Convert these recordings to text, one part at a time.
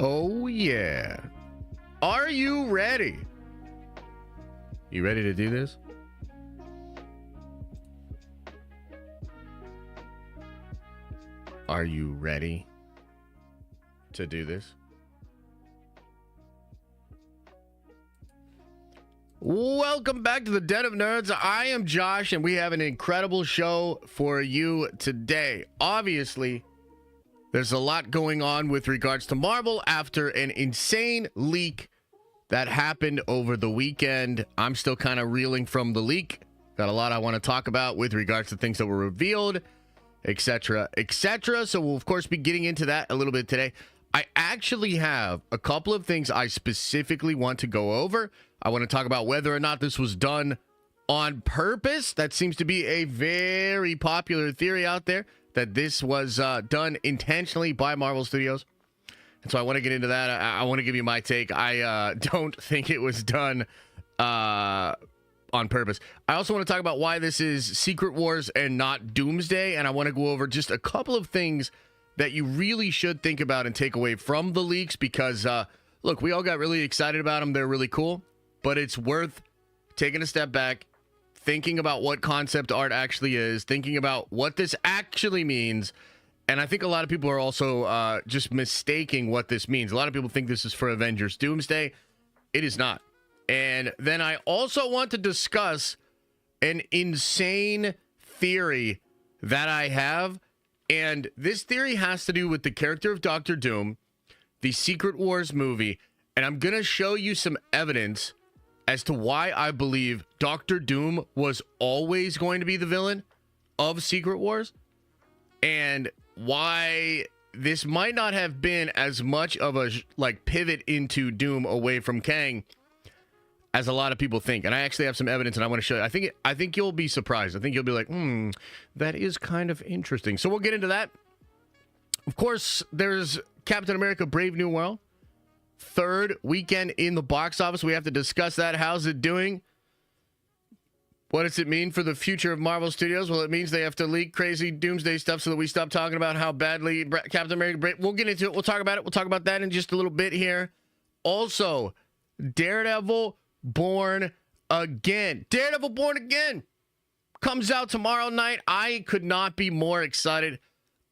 Oh, yeah. Are you ready? You ready to do this? Are you ready to do this? Welcome back to the Den of Nerds. I am Josh, and we have an incredible show for you today. Obviously, there's a lot going on with regards to Marvel after an insane leak that happened over the weekend. I'm still kind of reeling from the leak. Got a lot I want to talk about with regards to things that were revealed, etc., etc. So we'll, of course, be getting into that a little bit today. I actually have a couple of things I specifically want to go over. I want to talk about whether or not this was done on purpose. That seems to be a very popular theory out there, that this was done intentionally by Marvel Studios. And so I want to get into that. I want to give you my take. I don't think it was done on purpose. I also want to talk about why this is Secret Wars and not Doomsday. And I want to go over just a couple of things that you really should think about and take away from the leaks. Because, look, we all got really excited about them. They're really cool. But it's worth taking a step back, thinking about what concept art actually is, thinking about what this actually means. And I think a lot of people are also just mistaking what this means. A lot of people think this is for Avengers Doomsday. It is not. And then I also want to discuss an insane theory that I have. And this theory has to do with the character of Dr. Doom, the Secret Wars movie. And I'm going to show you some evidence as to why I believe Dr. Doom was always going to be the villain of Secret Wars, and why this might not have been as much of a pivot into Doom away from Kang as a lot of people think. And I actually have some evidence, and I want to show you. I think you'll be surprised. I think you'll be like, that is kind of interesting. So we'll get into that. Of course, there's Captain America: Brave New World. Third weekend in the box office. We have to discuss that. How's it doing? What does it mean for the future of Marvel Studios? Well, it means they have to leak crazy Doomsday stuff so that we stop talking about how badly Captain America... We'll get into it. We'll talk about it. We'll talk about that in just a little bit here. Also, Daredevil Born Again. Daredevil Born Again comes out tomorrow night. I could not be more excited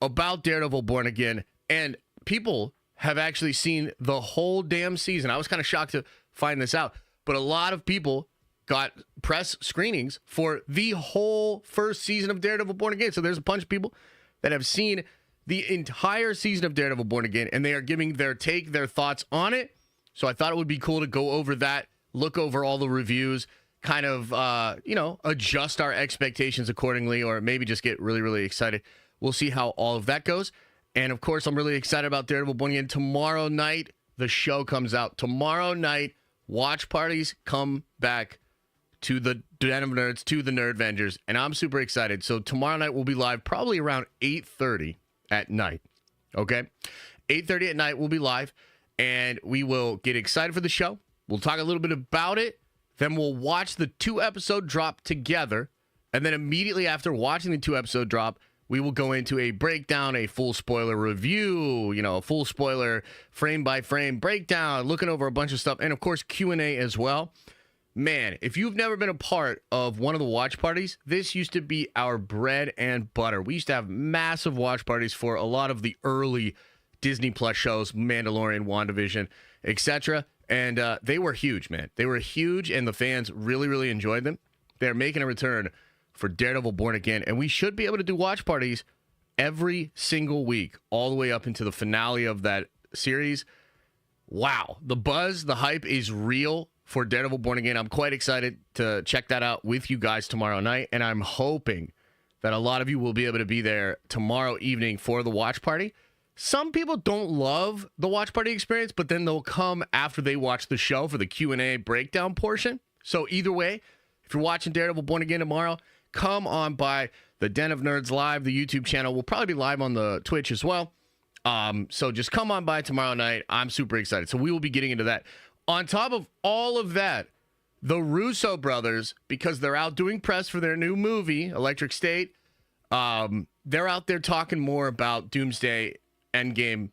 about Daredevil Born Again. And people have actually seen the whole damn season. I was kind of shocked to find this out, but a lot of people got press screenings for the whole first season of Daredevil Born Again. So there's a bunch of people that have seen the entire season of Daredevil Born Again, and they are giving their take, their thoughts on it. So I thought it would be cool to go over that, look over all the reviews, kind of, adjust our expectations accordingly, or maybe just get really, really excited. We'll see how all of that goes. And, of course, I'm really excited about Daredevil Born Again. Tomorrow night, the show comes out. Tomorrow night, watch parties come back to the Den of Nerds, to the Nerd Avengers, and I'm super excited. So tomorrow night, we'll be live probably around 8:30 at night, okay? 8:30 at night, we'll be live, and we will get excited for the show. We'll talk a little bit about it. Then we'll watch the 2-episode drop together, and then immediately after watching the 2-episode drop, we will go into a breakdown, a full spoiler review, a full spoiler frame-by-frame breakdown, looking over a bunch of stuff, and, of course, Q&A as well. Man, if you've never been a part of one of the watch parties, this used to be our bread and butter. We used to have massive watch parties for a lot of the early Disney Plus shows, Mandalorian, WandaVision, etc., and they were huge, man. They were huge, and the fans really, really enjoyed them. They're making a return for Daredevil Born Again, and we should be able to do watch parties every single week, all the way up into the finale of that series. Wow, the buzz, the hype is real for Daredevil Born Again. I'm quite excited to check that out with you guys tomorrow night, and I'm hoping that a lot of you will be able to be there tomorrow evening for the watch party. Some people don't love the watch party experience, but then they'll come after they watch the show for the Q&A breakdown portion. So either way, if you're watching Daredevil Born Again tomorrow, come on by the Den of Nerds Live, the YouTube channel. We'll probably be live on the Twitch as well. So just come on by tomorrow night. I'm super excited. So we will be getting into that. On top of all of that, the Russo Brothers, because they're out doing press for their new movie, Electric State, they're out there talking more about Doomsday Endgame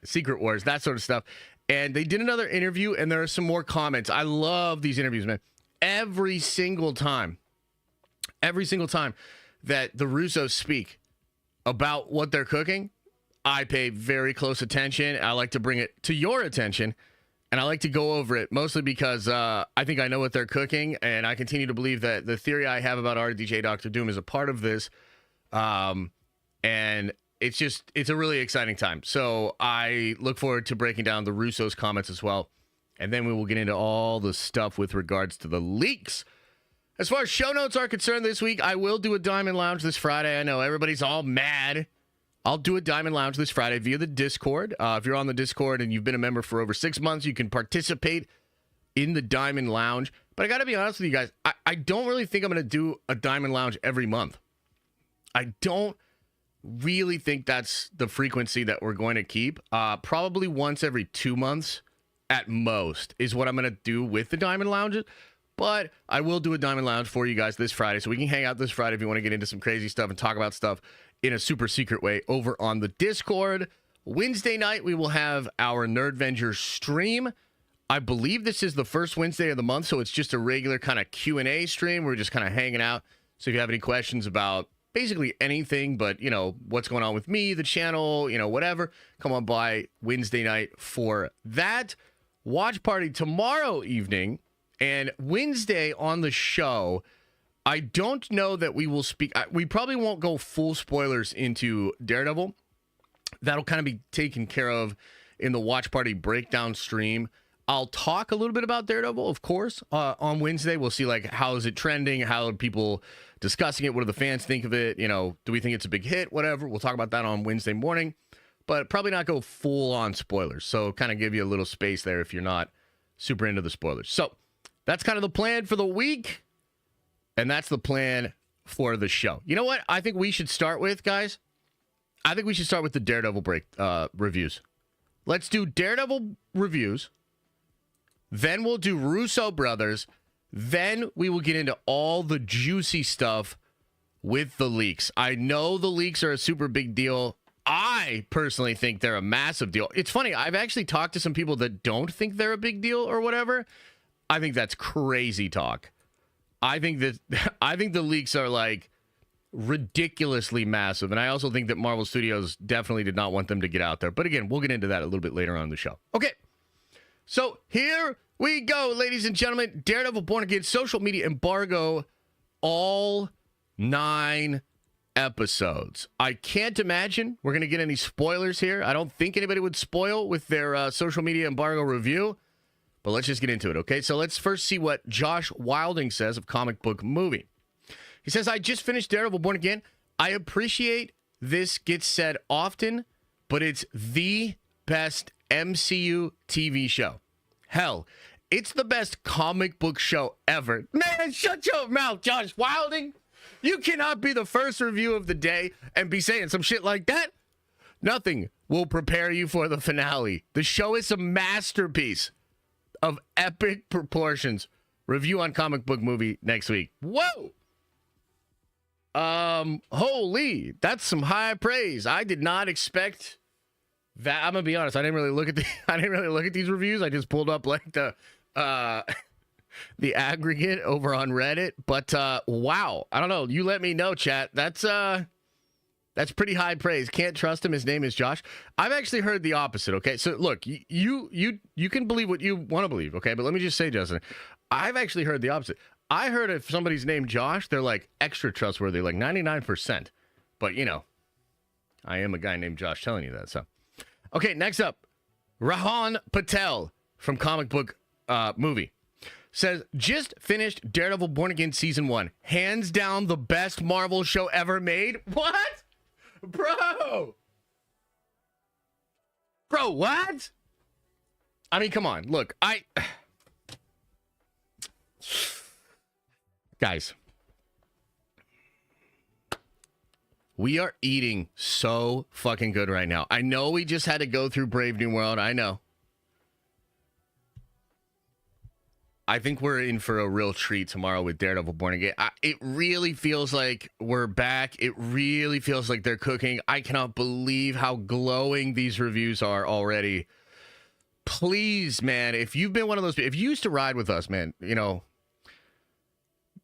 Secret Wars, that sort of stuff. And they did another interview, and there are some more comments. I love these interviews, man. Every single time that the Russos speak about what they're cooking, I pay very close attention. I like to bring it to your attention, and I like to go over it, mostly because I think I know what they're cooking, and I continue to believe that the theory I have about RDJ Dr. Doom is a part of this. And it's a really exciting time. So I look forward to breaking down the Russos' comments as well. And then we will get into all the stuff with regards to the leaks. As far as show notes are concerned this week, I will do a Diamond Lounge this Friday. I know everybody's all mad. I'll do a Diamond Lounge this Friday via the Discord. If you're on the Discord and you've been a member for over 6 months, you can participate in the Diamond Lounge. But I got to be honest with you guys, I don't really think I'm going to do a Diamond Lounge every month. I don't really think that's the frequency that we're going to keep. Probably once every 2 months at most is what I'm going to do with the Diamond Lounges. But I will do a Diamond Lounge for you guys this Friday, so we can hang out this Friday if you want to get into some crazy stuff and talk about stuff in a super secret way over on the Discord. Wednesday night, we will have our Nerdvengers stream. I believe this is the first Wednesday of the month, so it's just a regular kind of Q&A stream. We're just kind of hanging out. So if you have any questions about basically anything but, you know, what's going on with me, the channel, you know, whatever, come on by Wednesday night for that. Watch party tomorrow evening. And Wednesday on the show, I don't know that we will speak. We probably won't go full spoilers into Daredevil. That'll kind of be taken care of in the watch party breakdown stream. I'll talk a little bit about Daredevil, of course, on Wednesday. We'll see, like, how is it trending? How are people discussing it? What do the fans think of it? You know, do we think it's a big hit? Whatever. We'll talk about that on Wednesday morning. But probably not go full on spoilers. So kind of give you a little space there if you're not super into the spoilers. So that's kind of the plan for the week, and that's the plan for the show. You know what I think we should start with, guys? I think we should start with the Daredevil reviews. Let's do Daredevil reviews. Then we'll do Russo Brothers. Then we will get into all the juicy stuff with the leaks. I know the leaks are a super big deal. I personally think they're a massive deal. It's funny. I've actually talked to some people that don't think they're a big deal or whatever. I think that's crazy talk. I think the leaks are like ridiculously massive. And I also think that Marvel Studios definitely did not want them to get out there. But again, we'll get into that a little bit later on in the show. Okay. So here we go, ladies and gentlemen. Daredevil Born Again, social media embargo, all 9 episodes. I can't imagine we're going to get any spoilers here. I don't think anybody would spoil with their social media embargo review. But let's just get into it, okay? So let's first see what Josh Wilding says of Comic Book Movie. He says, I just finished Daredevil Born Again. I appreciate this gets said often, but it's the best MCU TV show. Hell, it's the best comic book show ever. Man, shut your mouth, Josh Wilding. You cannot be the first review of the day and be saying some shit like that. Nothing will prepare you for the finale. The show is a masterpiece of epic proportions. Review on Comic Book Movie next week. Whoa! Holy, that's some high praise. I did not expect that. I'm gonna be honest. I didn't really look at these reviews. I just pulled up like the aggregate over on Reddit. But wow, I don't know. You let me know, chat. That's pretty high praise. Can't trust him. His name is Josh. I've actually heard the opposite, okay? So, look, you can believe what you want to believe, okay? But let me just say, Justin, I've actually heard the opposite. I heard if somebody's named Josh, they're, like, extra trustworthy, like 99%. But, you know, I am a guy named Josh telling you that, so. Okay, next up, Rahan Patel from Comic Book Movie says, just finished Daredevil Born Again Season 1. Hands down the best Marvel show ever made. What? Bro, what? I mean, come on. Look, guys, we are eating so fucking good right now. I know we just had to go through Brave New World. I know. I think we're in for a real treat tomorrow with Daredevil Born Again. It really feels like we're back. It really feels like they're cooking. I cannot believe how glowing these reviews are already. Please, man, if you've been one of those, if you used to ride with us, man, you know,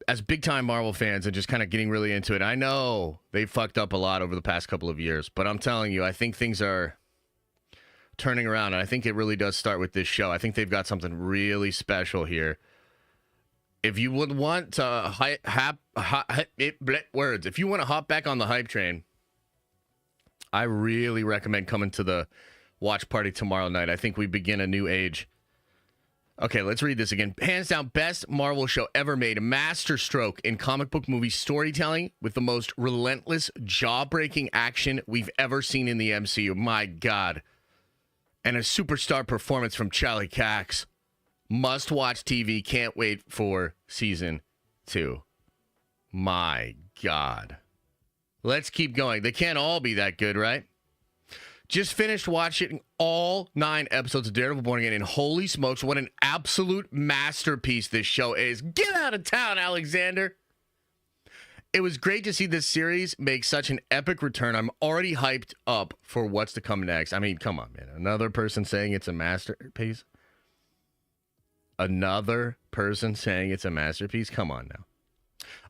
as big time Marvel fans and just kind of getting really into it, I know they fucked up a lot over the past couple of years, but I'm telling you, I think things are turning around, and I think it really does start with this show. I think they've got something really special here. If you would want to if you want to hop back on the hype train, I really recommend coming to the watch party tomorrow night. I think we begin a new age. Okay, let's read this again. Hands down, best Marvel show ever made. A masterstroke in comic book movie storytelling with the most relentless, jaw-breaking action we've ever seen in the MCU. My God. And a superstar performance from Charlie Cox. Must-watch TV. Can't wait for season 2. My God. Let's keep going. They can't all be that good, right? Just finished watching all 9 episodes of Daredevil Born Again, and holy smokes, what an absolute masterpiece this show is. Get out of town, Alexander. It was great to see this series make such an epic return. I'm already hyped up for what's to come next. I mean, come on, man. Another person saying it's a masterpiece? Another person saying it's a masterpiece? Come on now.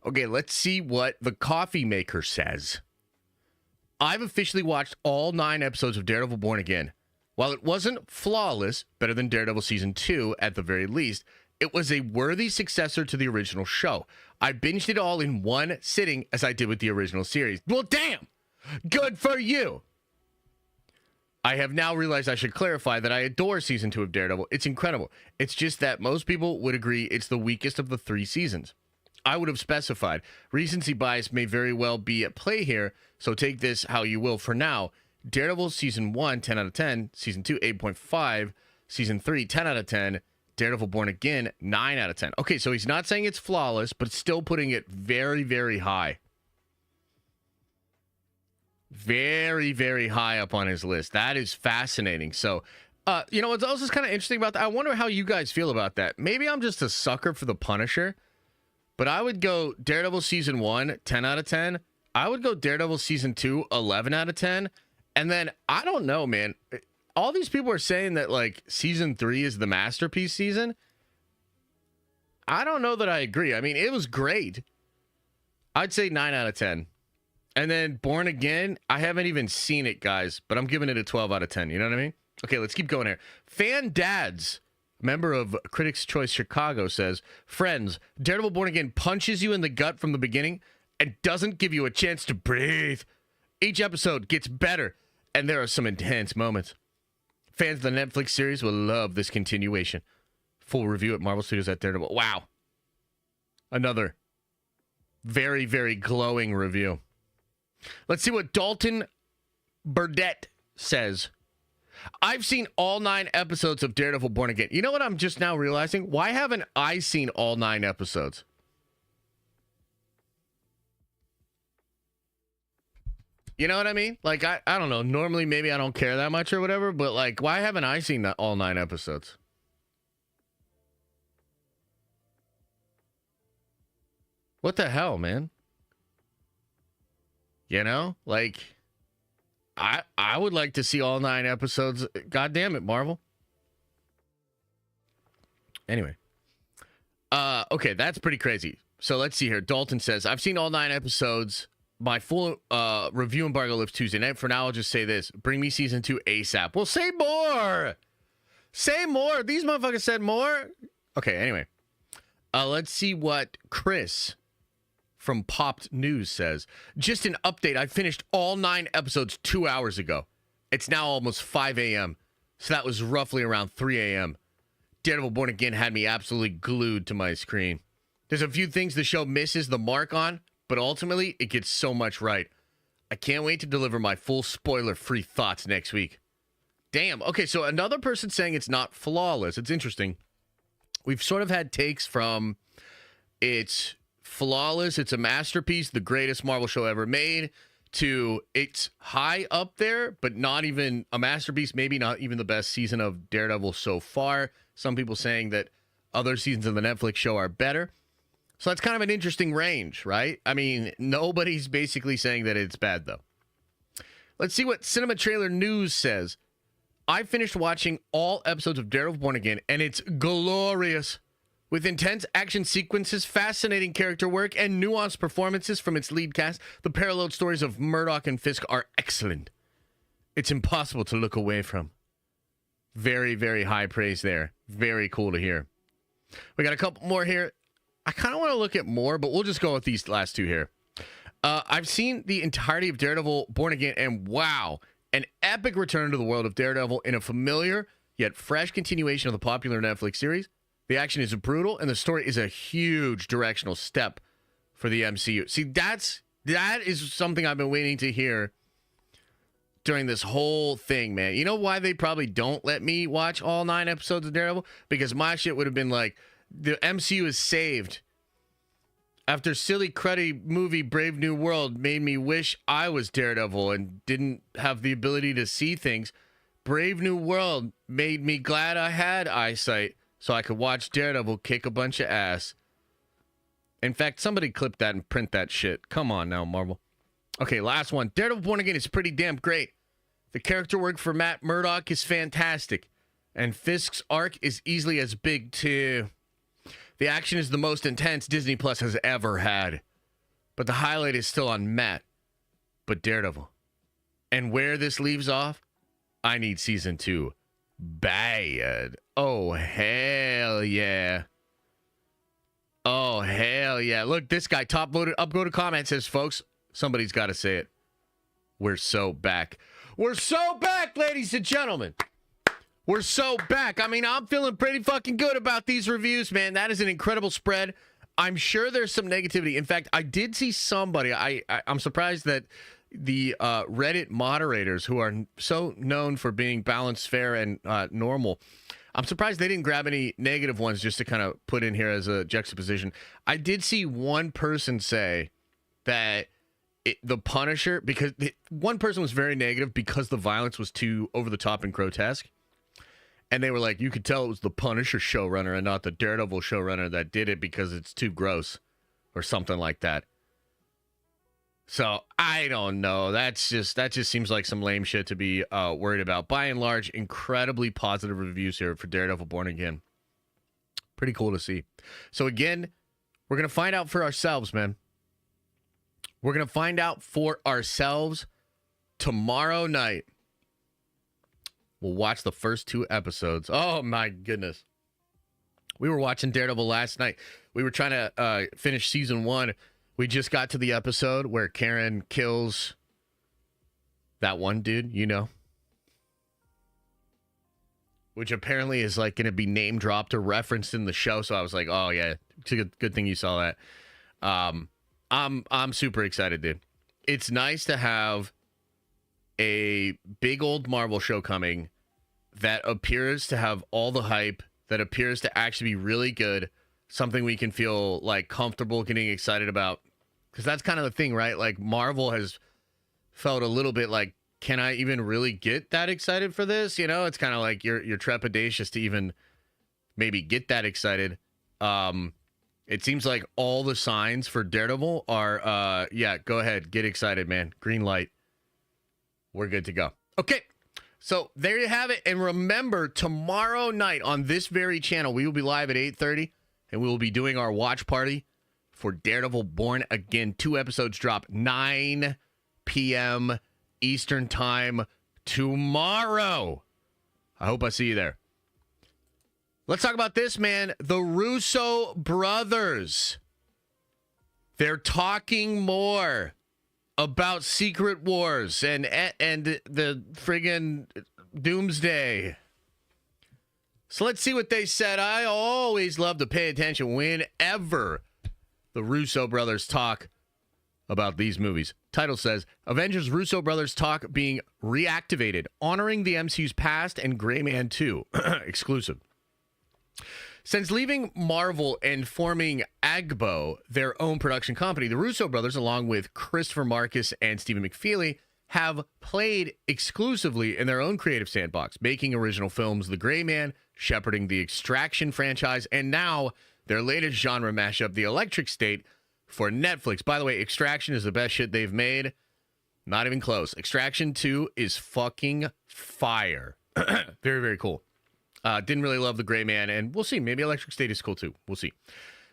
Okay, let's see what the coffee maker says. I've officially watched all 9 episodes of Daredevil Born Again. While it wasn't flawless, better than Daredevil Season 2 at the very least, it was a worthy successor to the original show. I binged it all in one sitting as I did with the original series. Well, damn! Good for you! I have now realized I should clarify that I adore Season 2 of Daredevil. It's incredible. It's just that most people would agree it's the weakest of the 3 seasons. I would have specified. Recency bias may very well be at play here, so take this how you will. For now, Daredevil Season 1, 10 out of 10. Season 2, 8.5. Season 3, 10 out of 10. Daredevil Born Again, 9 out of 10. Okay, so he's not saying it's flawless, but still putting it very, very high. Very, very high up on his list. That is fascinating. So, you know what's also kind of interesting about that? I wonder how you guys feel about that. Maybe I'm just a sucker for the Punisher, but I would go Daredevil Season 1, 10 out of 10. I would go Daredevil Season 2, 11 out of 10. And then, I don't know, man. All these people are saying that, like, Season 3 is the masterpiece season. I don't know that I agree. I mean, it was great. I'd say 9 out of 10. And then Born Again, I haven't even seen it, guys, but I'm giving it a 12 out of 10. You know what I mean? Okay, let's keep going here. Fan Dads, member of Critics' Choice Chicago, says, Friends, Daredevil Born Again punches you in the gut from the beginning and doesn't give you a chance to breathe. Each episode gets better, and there are some intense moments. Fans of the Netflix series will love this continuation. Full review at Marvel Studios at Daredevil. Wow. Another very, very glowing review. Let's see what Dalton Burdett says. I've seen all 9 episodes of Daredevil Born Again. You know what I'm just now realizing? Why haven't I seen all 9 episodes? You know what I mean? Like, I don't know. Normally, maybe I don't care that much or whatever, but, like, why haven't I seen all 9 episodes? What the hell, man? You know? Like, I would like to see all 9 episodes. God damn it, Marvel. Anyway. Okay, that's pretty crazy. So let's see here. Dalton says, I've seen all 9 episodes. My full review embargo lifts Tuesday night. For now, I'll just say this. Bring me season 2 ASAP. Well, say more. Say more. These motherfuckers said more. Okay, anyway. Let's see what Chris from Popped News says. Just an update. I finished all 9 episodes 2 hours ago. It's now almost 5 a.m. So that was roughly around 3 a.m. Daredevil Born Again had me absolutely glued to my screen. There's a few things the show misses the mark on, but ultimately, it gets so much right. I can't wait to deliver my full spoiler-free thoughts next week. Damn. Okay, so another person saying it's not flawless. It's interesting. We've sort of had takes from it's flawless, it's a masterpiece, the greatest Marvel show ever made, to it's high up there, but not even a masterpiece, maybe not even the best season of Daredevil so far. Some people saying that other seasons of the Netflix show are better. So that's kind of an interesting range, right? I mean, nobody's basically saying that it's bad, though. Let's see what Cinema Trailer News says. I finished watching all episodes of Daredevil Born Again, and it's glorious. With intense action sequences, fascinating character work, and nuanced performances from its lead cast, the parallel stories of Murdoch and Fisk are excellent. It's impossible to look away from. Very, very high praise there. Very cool to hear. We got a couple more here. I kind of want to look at more, but we'll just go with these last two here. I've seen the entirety of Daredevil Born Again, and wow, an epic return to the world of Daredevil in a familiar yet fresh continuation of the popular Netflix series. The action is brutal, and the story is a huge directional step for the MCU. See, that is something I've been waiting to hear during this whole thing, man. You know why they probably don't let me watch all 9 episodes of Daredevil? Because my shit would have been like, the MCU is saved. After silly, cruddy movie Brave New World made me wish I was Daredevil and didn't have the ability to see things, Brave New World made me glad I had eyesight so I could watch Daredevil kick a bunch of ass. In fact, somebody clip that and print that shit. Come on now, Marvel. Okay, last one. Daredevil Born Again is pretty damn great. The character work for Matt Murdock is fantastic. And Fisk's arc is easily as big, too. The action is the most intense Disney Plus has ever had. But the highlight is still on Matt. But Daredevil. And where this leaves off, I need season 2. Bad. Oh, hell yeah. Oh, hell yeah. Look, this guy, top voted, upvoted comment says, folks, somebody's got to say it. We're so back. We're so back, ladies and gentlemen. We're so back. I mean, I'm feeling pretty fucking good about these reviews, man. That is an incredible spread. I'm sure there's some negativity. In fact, I did see somebody. I'm surprised that the Reddit moderators, who are so known for being balanced, fair, and normal, I'm surprised they didn't grab any negative ones just to kind of put in here as a juxtaposition. I did see one person say that the Punisher, because one person was very negative because the violence was too over the top and grotesque. And they were like, you could tell it was the Punisher showrunner and not the Daredevil showrunner that did it because it's too gross or something like that. So I don't know. That just seems like some lame shit to be worried about. By and large, incredibly positive reviews here for Daredevil Born Again. Pretty cool to see. So again, we're going to find out for ourselves, man. We're going to find out for ourselves tomorrow night. We'll watch the first 2 episodes. Oh, my goodness. We were watching Daredevil last night. We were trying to finish season 1. We just got to the episode where Karen kills that one dude, you know. Which apparently is like going to be name dropped or referenced in the show. So I was like, oh, yeah, it's a good thing you saw that. I'm super excited, dude. It's nice to have a big old Marvel show coming that appears to have all the hype, that appears to actually be really good, something we can feel like comfortable getting excited about. Because that's kind of the thing, right? Like Marvel has felt a little bit like, can I even really get that excited for this? You know, it's kind of like you're trepidatious to even maybe get that excited. It seems like all the signs for Daredevil are, yeah, go ahead, get excited, man. Green light. We're good to go. Okay, so there you have it. And remember, tomorrow night on this very channel, we will be live at 8:30, and we will be doing our watch party for Daredevil Born Again. 2 episodes drop 9 p.m. Eastern Time tomorrow. I hope I see you there. Let's talk about this, man. The Russo Brothers. They're talking more about Secret Wars and the friggin' Doomsday. So let's see what they said. I always love to pay attention whenever the Russo Brothers talk about these movies. Title says, Avengers Russo Brothers talk being reactivated, honoring the MCU's past and Gray Man 2. Exclusive. Since leaving Marvel and forming Agbo, their own production company, the Russo brothers, along with Christopher Marcus and Stephen McFeely, have played exclusively in their own creative sandbox, making original films The Gray Man, shepherding the Extraction franchise, and now their latest genre mashup, The Electric State, for Netflix. By the way, Extraction is the best shit they've made. Not even close. Extraction 2 is fucking fire. Very, very cool. Didn't really love The Gray Man, and we'll see. Maybe Electric State is cool too. We'll see.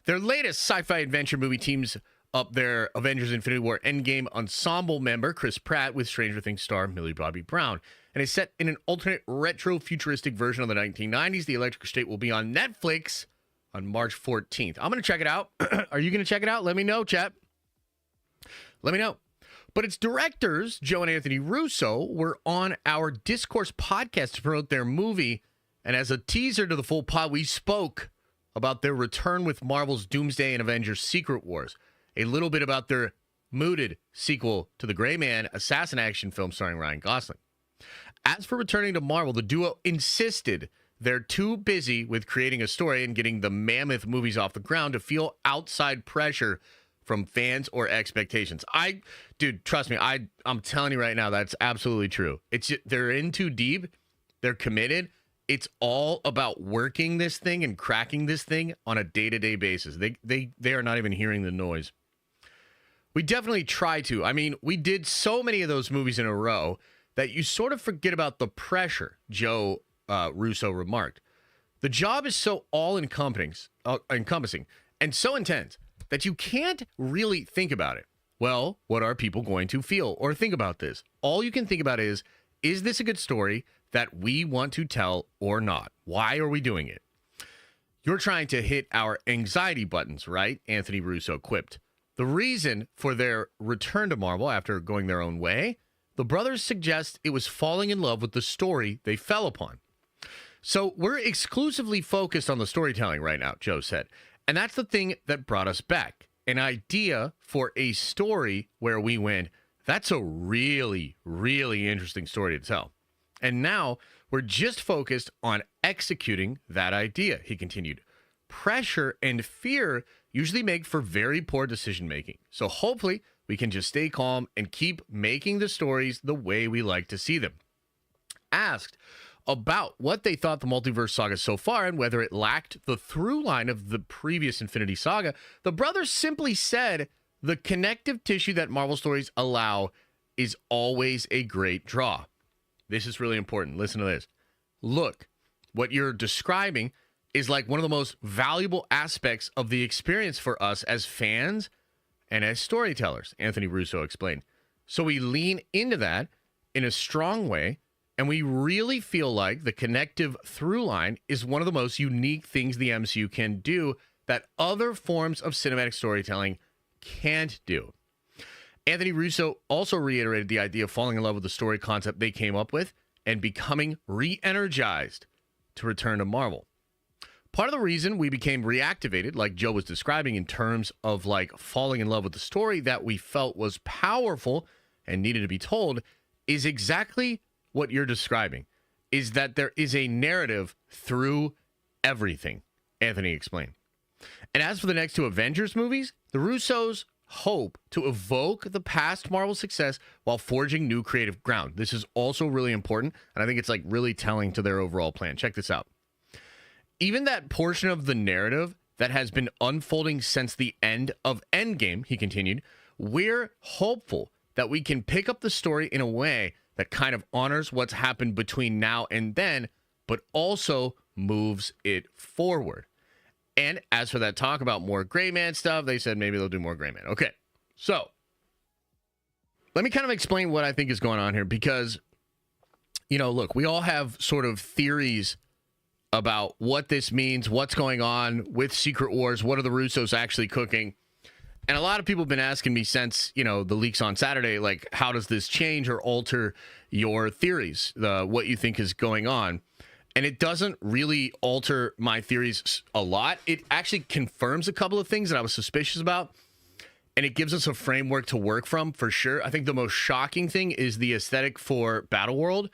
Their latest sci-fi adventure movie teams up their Avengers Infinity War Endgame ensemble member, Chris Pratt, with Stranger Things star Millie Bobby Brown. And is set in an alternate retro-futuristic version of the 1990s. The Electric State will be on Netflix on March 14th. I'm going to check it out. Are you going to check it out? Let me know, chat. Let me know. But its directors, Joe and Anthony Russo, were on our Discourse podcast to promote their movie. And as a teaser to the full pod, we spoke about their return with Marvel's Doomsday and Avengers Secret Wars. A little bit about their mooted sequel to The Gray Man assassin action film starring Ryan Gosling. As for returning to Marvel, the duo insisted they're too busy with creating a story and getting the mammoth movies off the ground to feel outside pressure from fans or expectations. Dude, trust me, I'm telling you right now, that's absolutely true. They're in too deep. They're committed. It's all about working this thing and cracking this thing on a day-to-day basis. They are not even hearing the noise. We definitely try to. I mean, we did so many of those movies in a row that you sort of forget about the pressure, Joe Russo remarked. The job is so all-encompassing and so intense that you can't really think about it. Well, what are people going to feel or think about this? All you can think about is this a good story that we want to tell or not? Why are we doing it? You're trying to hit our anxiety buttons, right? Anthony Russo quipped. The reason for their return to Marvel after going their own way, the brothers suggest it was falling in love with the story they fell upon. So we're exclusively focused on the storytelling right now, Joe said. And that's the thing that brought us back. An idea for a story where we went, that's a really, really interesting story to tell. And now we're just focused on executing that idea, he continued. Pressure and fear usually make for very poor decision making. So hopefully we can just stay calm and keep making the stories the way we like to see them. Asked about what they thought the Multiverse Saga so far and whether it lacked the through line of the previous Infinity Saga, the brothers simply said the connective tissue that Marvel stories allow is always a great draw. This is really important. Listen to this. Look, what you're describing is like one of the most valuable aspects of the experience for us as fans and as storytellers, Anthony Russo explained. So we lean into that in a strong way, and we really feel like the connective through line is one of the most unique things the MCU can do that other forms of cinematic storytelling can't do. Anthony Russo also reiterated the idea of falling in love with the story concept they came up with and becoming re-energized to return to Marvel. Part of the reason we became reactivated, like Joe was describing, in terms of like falling in love with the story that we felt was powerful and needed to be told, is exactly what you're describing, is that there is a narrative through everything, Anthony explained. And as for the next two Avengers movies, the Russos hope to evoke the past Marvel success while forging new creative ground. This is also really important, and I think it's like really telling to their overall plan. Check this out. Even that portion of the narrative that has been unfolding since the end of Endgame, he continued, we're hopeful that we can pick up the story in a way that kind of honors what's happened between now and then, but also moves it forward. And as for that talk about more Gray Man stuff, they said maybe they'll do more Gray Man. Okay, so let me kind of explain what I think is going on here because, you know, look, we all have sort of theories about what this means, what's going on with Secret Wars, what are the Russos actually cooking. And a lot of people have been asking me since, you know, the leaks on Saturday, like, how does this change or alter your theories, what you think is going on? And it doesn't really alter my theories a lot. It actually confirms a couple of things that I was suspicious about. And it gives us a framework to work from, for sure. I think the most shocking thing is the aesthetic for Battleworld.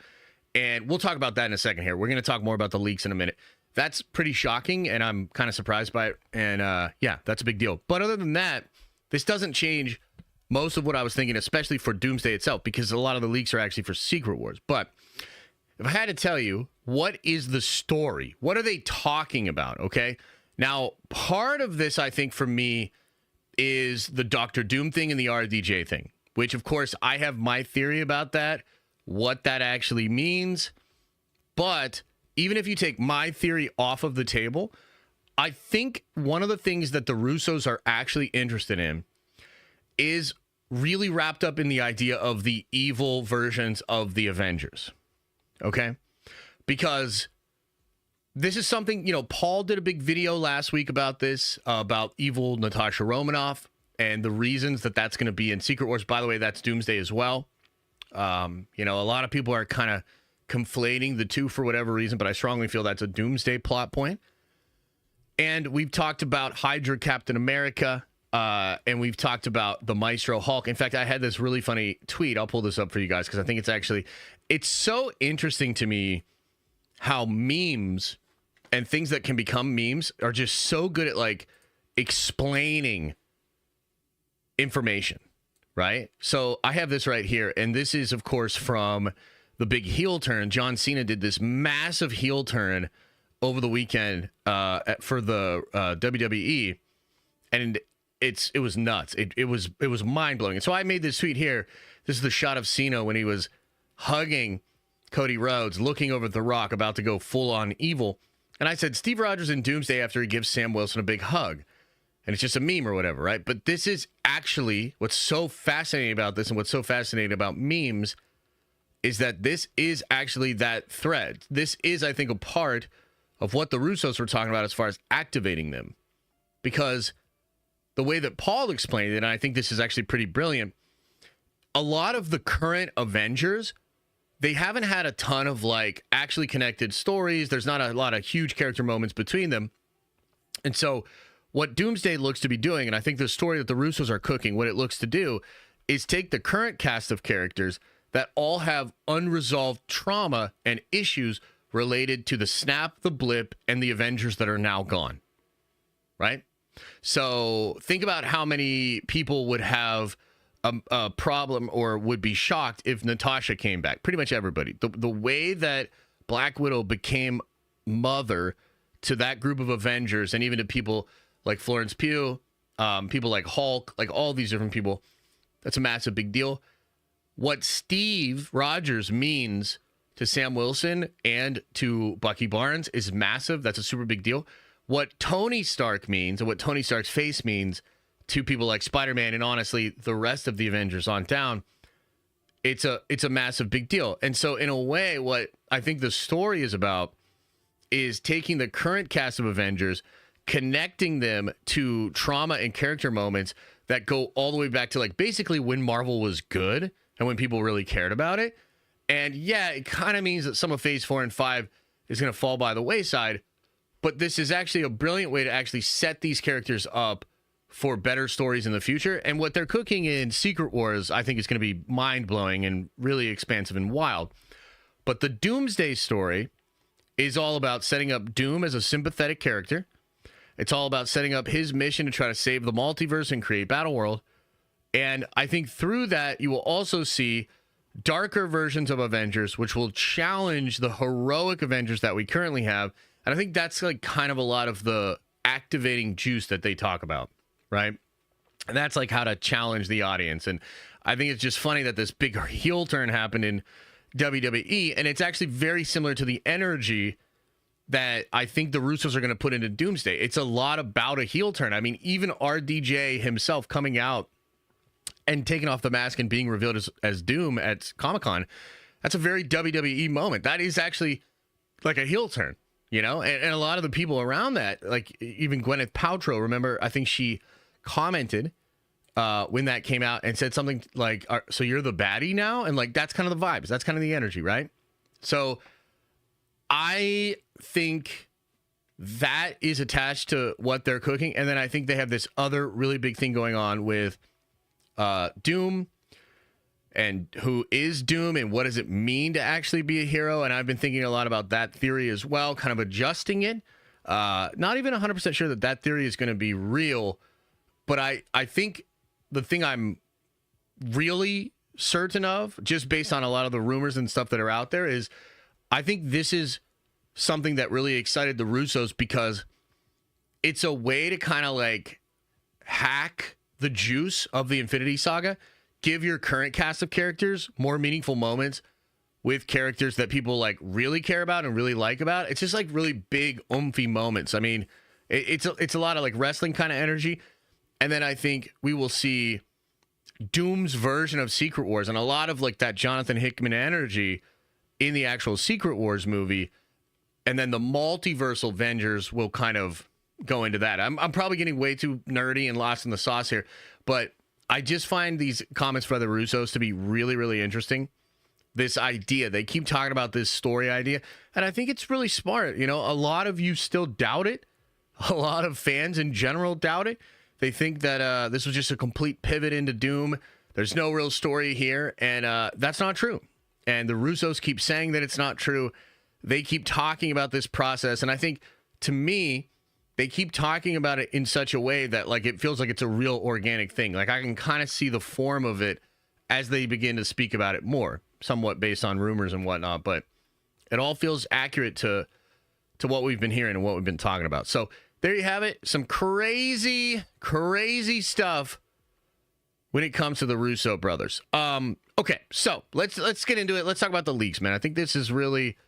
And we'll talk about that in a second here. We're going to talk more about the leaks in a minute. That's pretty shocking, and I'm kind of surprised by it. And, yeah, that's a big deal. But other than that, this doesn't change most of what I was thinking, especially for Doomsday itself, because a lot of the leaks are actually for Secret Wars. But if I had to tell you, what is the story? What are they talking about? Okay. Now, part of this, I think, for me, is the Doctor Doom thing and the RDJ thing, which, of course, I have my theory about that, what that actually means. But even if you take my theory off of the table, I think one of the things that the Russos are actually interested in is really wrapped up in the idea of the evil versions of the Avengers. Okay? Because this is something, Paul did a big video last week about this, about evil Natasha Romanoff and the reasons that that's going to be in Secret Wars. By the way, that's Doomsday as well. A lot of people are kind of conflating the two for whatever reason, but I strongly feel that's a Doomsday plot point. And we've talked about Hydra Captain America, and we've talked about the Maestro Hulk. In fact, I had this really funny tweet. I'll pull this up for you guys because I think it's so interesting to me how memes and things that can become memes are just so good at like explaining information, right? So I have this right here, and this is, of course, from the big heel turn. John Cena did this massive heel turn over the weekend for the WWE, and it was nuts. It was mind blowing. And so I made this tweet here. This is the shot of Cena when he was hugging Cody Rhodes, looking over at The Rock, about to go full on evil. And I said, Steve Rogers in Doomsday after he gives Sam Wilson a big hug. And it's just a meme or whatever, right? But this is actually what's so fascinating about this, and what's so fascinating about memes is that this is actually that thread. This is, I think, a part of what the Russos were talking about as far as activating them. Because the way that Paul explained it, and I think this is actually pretty brilliant, a lot of the current Avengers, they haven't had a ton of like actually connected stories. There's not a lot of huge character moments between them. And so what Doomsday looks to be doing, and I think the story that the Russos are cooking, what it looks to do is take the current cast of characters that all have unresolved trauma and issues related to the snap, the blip, and the Avengers that are now gone. Right? So think about how many people would have a problem or would be shocked if Natasha came back. Pretty much everybody. The way that Black Widow became mother to that group of Avengers, and even to people like Florence Pugh, people like Hulk, like all these different people, that's a massive big deal. What Steve Rogers means to Sam Wilson and to Bucky Barnes is massive. That's a super big deal. What Tony Stark means, and what Tony Stark's face means to people like Spider-Man, and honestly the rest of the Avengers on down, it's a massive big deal. And so in a way, what I think the story is about is taking the current cast of Avengers, connecting them to trauma and character moments that go all the way back to like basically when Marvel was good and when people really cared about it. And yeah, it kind of means that some of Phase 4 and 5 is going to fall by the wayside, but this is actually a brilliant way to actually set these characters up for better stories in the future. And what they're cooking in Secret Wars, I think, is going to be mind-blowing and really expansive and wild. But the Doomsday story is all about setting up Doom as a sympathetic character. It's all about setting up his mission to try to save the multiverse and create Battleworld. And I think through that, you will also see darker versions of Avengers, which will challenge the heroic Avengers that we currently have. And I think that's like kind of a lot of the activating juice that they talk about, right? And that's like how to challenge the audience. And I think it's just funny that this big heel turn happened in WWE, and it's actually very similar to the energy that I think the Russos are going to put into Doomsday. It's a lot about a heel turn. I mean, even RDJ himself coming out and taking off the mask and being revealed as Doom at Comic-Con, that's a very WWE moment. That is actually like a heel turn, and a lot of the people around that, like even Gwyneth Paltrow, remember, I think she commented when that came out and said something like, so you're the baddie now? And like, that's kind of the vibes. That's kind of the energy, right? So I think that is attached to what they're cooking. And then I think they have this other really big thing going on with Doom, and who is Doom, and what does it mean to actually be a hero. And I've been thinking a lot about that theory as well, kind of adjusting it. Not even 100% sure that theory is going to be real, but I think the thing I'm really certain of, just based on a lot of the rumors and stuff that are out there, is I think this is something that really excited the Russos because it's a way to kind of like hack the juice of the Infinity Saga, give your current cast of characters more meaningful moments with characters that people like really care about and really like about. It's just like really big oomphy moments. I mean, it's a lot of like wrestling kind of energy. And then I think we will see Doom's version of Secret Wars and a lot of like that Jonathan Hickman energy in the actual Secret Wars movie. And then the multiversal Avengers will kind of go into that. I'm probably getting way too nerdy and lost in the sauce here, but I just find these comments by the Russos to be really, really interesting. This idea, they keep talking about this story idea, and I think it's really smart. You know, a lot of you still doubt it. A lot of fans in general doubt it. They think that this was just a complete pivot into Doom. There's no real story here, and that's not true. And the Russos keep saying that it's not true. They keep talking about this process, and I think, to me, they keep talking about it in such a way that like it feels like it's a real organic thing. Like I can kind of see the form of it as they begin to speak about it more, somewhat based on rumors and whatnot, but it all feels accurate to what we've been hearing and what we've been talking about. So there you have it. Some crazy, crazy stuff when it comes to the Russo brothers. Okay, so let's get into it. Let's talk about the leaks, man. I think this is really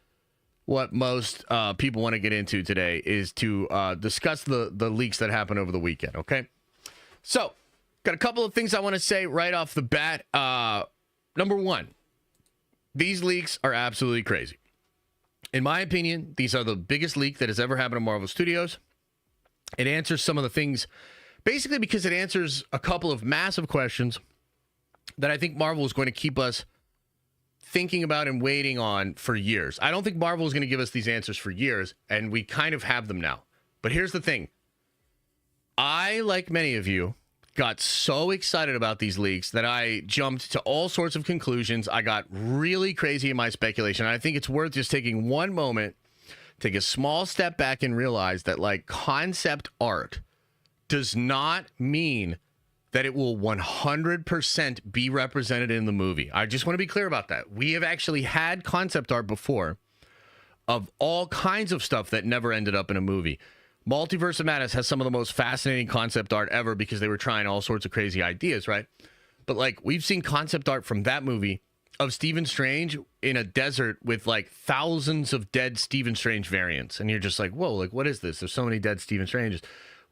what most people want to get into today, is to discuss the leaks that happened over the weekend, okay? So, got a couple of things I want to say right off the bat. Number one, these leaks are absolutely crazy. In my opinion, these are the biggest leak that has ever happened to Marvel Studios. It answers some of the things, basically because it answers a couple of massive questions that I think Marvel is going to keep us thinking about and waiting on for years. I don't think Marvel is going to give us these answers for years, and we kind of have them now. But here's the thing. I, like many of you, got so excited about these leaks that I jumped to all sorts of conclusions. I got really crazy in my speculation. I think it's worth just taking one moment, take a small step back, and realize that like concept art does not mean that it will 100% be represented in the movie. I just want to be clear about that. We have actually had concept art before of all kinds of stuff that never ended up in a movie. Multiverse of Madness has some of the most fascinating concept art ever because they were trying all sorts of crazy ideas, right? But like we've seen concept art from that movie of Stephen Strange in a desert with like thousands of dead Stephen Strange variants. And you're just like, whoa, like what is this? There's so many dead Stephen Stranges.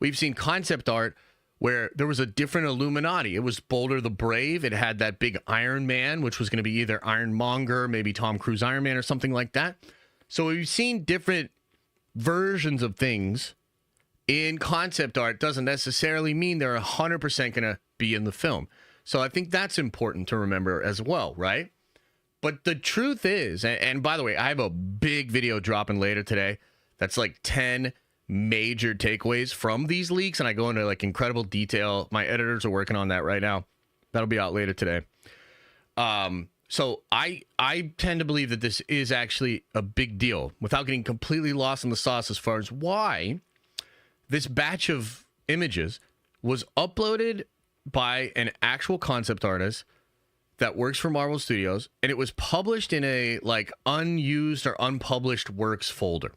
We've seen concept art where there was a different Illuminati. It was Boulder the Brave. It had that big Iron Man, which was going to be either Ironmonger, maybe Tom Cruise Iron Man or something like that. So we've seen different versions of things in concept art. Doesn't necessarily mean they're 100% going to be in the film. So I think that's important to remember as well, right? But the truth is, and by the way, I have a big video dropping later today that's like 10 major takeaways from these leaks, and I go into like incredible detail. My editors are working on that right now. That'll be out later today. So I tend to believe that this is actually a big deal without getting completely lost in the sauce as far as why this batch of images was uploaded by an actual concept artist that works for Marvel Studios, and it was published in a like unused or unpublished works folder.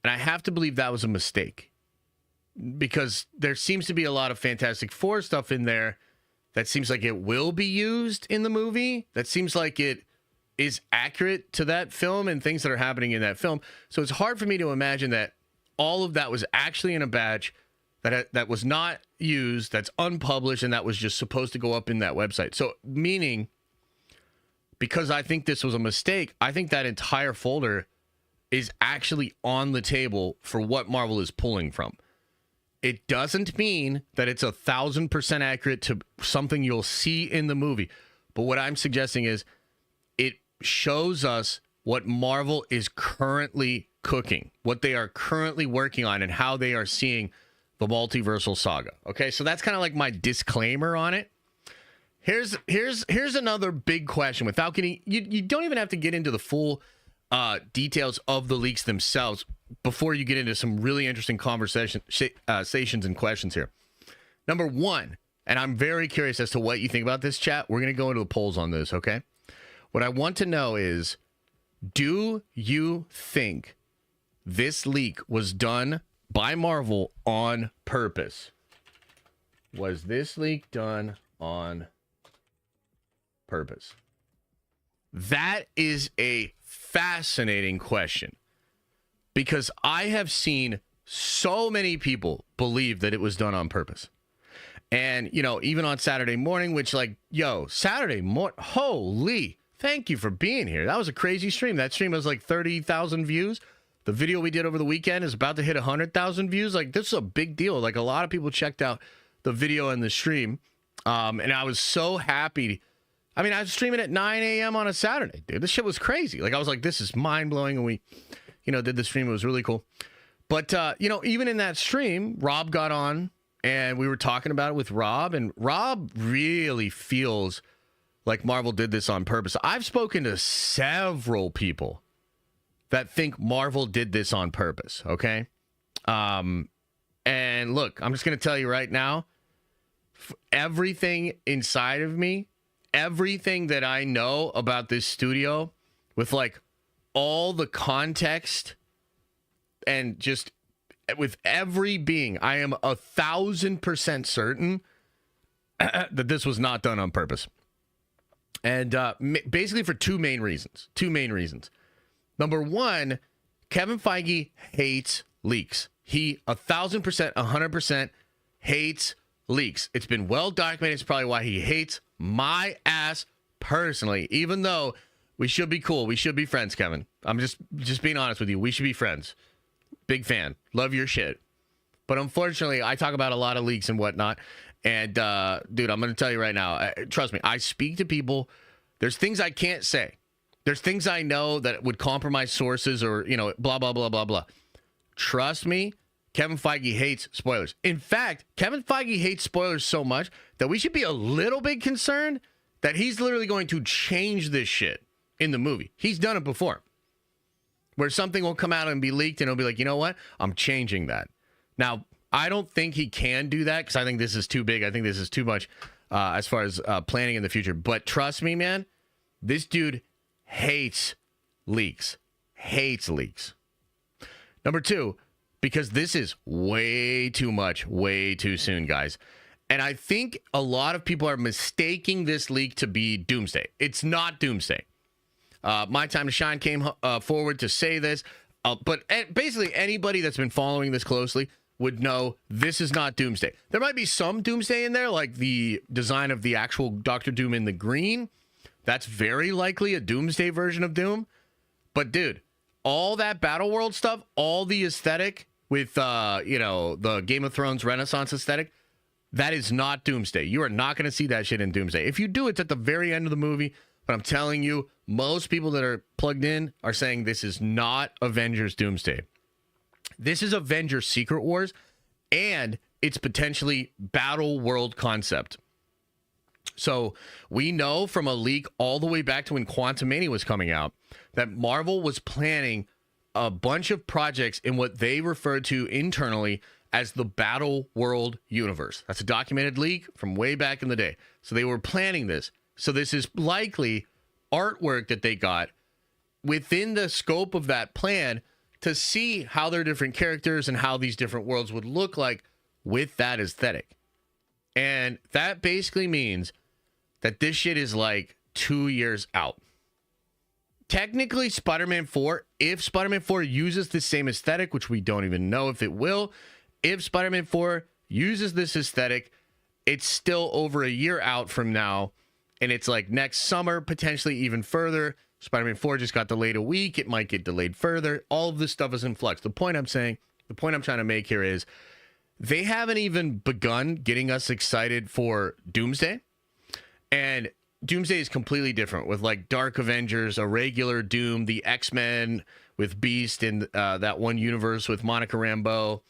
And I have to believe that was a mistake because there seems to be a lot of Fantastic Four stuff in there that seems like it will be used in the movie. That seems like it is accurate to that film and things that are happening in that film. So it's hard for me to imagine that all of that was actually in a batch that was not used, that's unpublished, and that was just supposed to go up in that website. So meaning, because I think this was a mistake, I think that entire folder is actually on the table for what Marvel is pulling from. It doesn't mean that it's 1,000% accurate to something you'll see in the movie. But what I'm suggesting is it shows us what Marvel is currently cooking, what they are currently working on, and how they are seeing the multiversal saga. Okay, so that's kind of like my disclaimer on it. Here's another big question without getting, you don't even have to get into the full details of the leaks themselves before you get into some really interesting conversations and questions here. Number one, And I'm very curious as to what you think about this, chat. We're going to go into the polls on this, okay? What I want to know is, do you think this leak was done by Marvel on purpose? Was this leak done on purpose? That is a fascinating question, because I have seen so many people believe that it was done on purpose. And, you know, even on Saturday morning, which, like, yo, Saturday morning, holy, thank you for being here. That was a crazy stream. That stream has like 30,000 views. The video we did over the weekend is about to hit 100,000 views. Like, this is a big deal. Like, a lot of people checked out the video and the stream. And I was so happy. I mean, I was streaming at 9 a.m. on a Saturday, dude. This shit was crazy. Like, I was like, this is mind-blowing. And we, you know, did the stream. It was really cool. But, you know, even in that stream, Rob got on, and we were talking about it with Rob. And Rob really feels like Marvel did this on purpose. I've spoken to several people that think Marvel did this on purpose, okay? And look, I'm just going to tell you right now, everything inside of me, everything that I know about this studio, with like all the context and just with every being, I am 1,000% certain that this was not done on purpose. And basically for two main reasons. Number one, Kevin Feige hates leaks. He 1,000%, 100% hates leaks. It's been well documented. It's probably why he hates my ass personally, even though we should be cool. We should be friends, Kevin. I'm just being honest with you. We should be friends. Big fan. Love your shit. But unfortunately, I talk about a lot of leaks and whatnot. And, dude, I'm going to tell you right now, trust me, I speak to people. There's things I can't say. There's things I know that would compromise sources or, you know, blah, blah, blah, blah, blah. Trust me, Kevin Feige hates spoilers. In fact, Kevin Feige hates spoilers so much that we should be a little bit concerned that he's literally going to change this shit in the movie. He's done it before, where something will come out and be leaked and he'll be like, you know what? I'm changing that. Now, I don't think he can do that because I think this is too big. I think this is too much as far as planning in the future. But trust me, man, this dude hates leaks. Hates leaks. Number two, because this is way too much, way too soon, guys. And I think a lot of people are mistaking this leak to be Doomsday. It's not Doomsday. My Time to Shine came forward to say this. But basically, anybody that's been following this closely would know this is not Doomsday. There might be some Doomsday in there, like the design of the actual Doctor Doom in the green. That's very likely a Doomsday version of Doom. But, dude, all that Battle World stuff, all the aesthetic with, you know, the Game of Thrones Renaissance aesthetic, that is not Doomsday. You are not going to see that shit in Doomsday. If you do, it's at the very end of the movie. But I'm telling you, most people that are plugged in are saying this is not Avengers Doomsday. This is Avengers Secret Wars, and it's potentially Battle World concept. So we know from a leak all the way back to when Quantumania was coming out that Marvel was planning a bunch of projects in what they refer to internally as the Battle World universe. That's a documented leak from way back in the day. So they were planning this. So this is likely artwork that they got within the scope of that plan to see how their different characters and how these different worlds would look like with that aesthetic. And that basically means that this shit is like 2 years out. Technically, Spider-Man 4, if Spider-Man 4 uses the same aesthetic, which we don't even know if it will, if Spider-Man 4 uses this aesthetic, it's still over a year out from now. And it's like next summer, potentially even further. Spider-Man 4 just got delayed a week. It might get delayed further. All of this stuff is in flux. The point I'm trying to make here is they haven't even begun getting us excited for Doomsday. And Doomsday is completely different with like Dark Avengers, a regular Doom, the X-Men with Beast in that one universe with Monica Rambeau,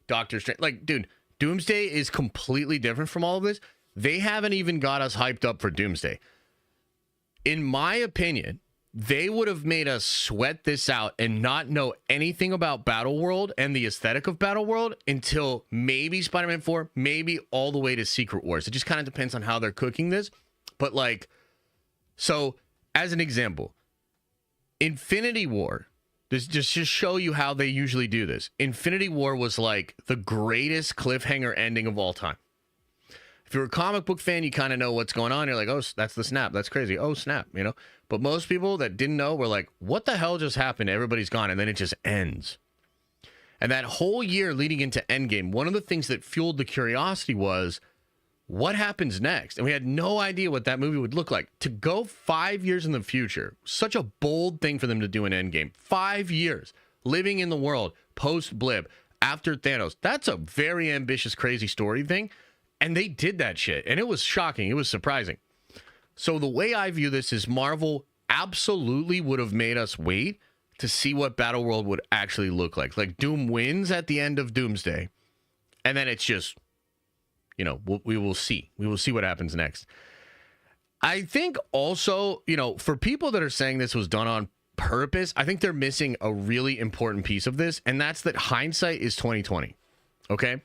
Doctor Strange. Like, dude, Doomsday is completely different from all of this. They haven't even got us hyped up for Doomsday. In my opinion, they would have made us sweat this out and not know anything about Battleworld and the aesthetic of Battleworld until maybe Spider-Man 4, maybe all the way to Secret Wars. It just kind of depends on how they're cooking this. But like, so as an example, Infinity War, this just show you how they usually do this. Infinity War was like the greatest cliffhanger ending of all time. If you're a comic book fan, you kind of know what's going on. You're like, oh, that's the snap. That's crazy. Oh, snap, you know? But most people that didn't know were like, what the hell just happened? Everybody's gone. And then it just ends. And that whole year leading into Endgame, one of the things that fueled the curiosity was, what happens next? And we had no idea what that movie would look like. To go 5 years in the future, such a bold thing for them to do in Endgame. 5 years, living in the world, post-blip, after Thanos. That's a very ambitious, crazy story thing. And they did that shit. And it was shocking. It was surprising. So the way I view this is Marvel absolutely would have made us wait to see what Battleworld would actually look like. Like Doom wins at the end of Doomsday. And then it's just, you know, we will see. We will see what happens next. I think also, you know, for people that are saying this was done on purpose, I think they're missing a really important piece of this. And that's that hindsight is 2020. Okay?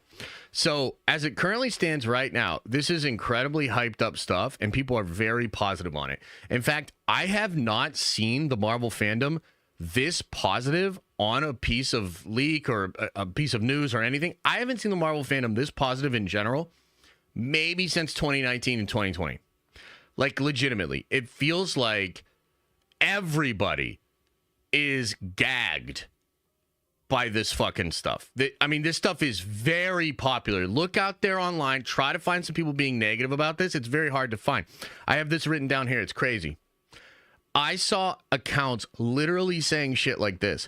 So as it currently stands right now, this is incredibly hyped up stuff and people are very positive on it. In fact, I have not seen the Marvel fandom this positive on a piece of leak or a piece of news or anything. I haven't seen the Marvel fandom this positive in general, maybe since 2019 and 2020. Like legitimately, it feels like everybody is gagged by this fucking stuff. I mean, this stuff is very popular. Look out there online. Try to find some people being negative about this. It's very hard to find. I have this written down here. It's crazy. I saw accounts literally saying shit like this.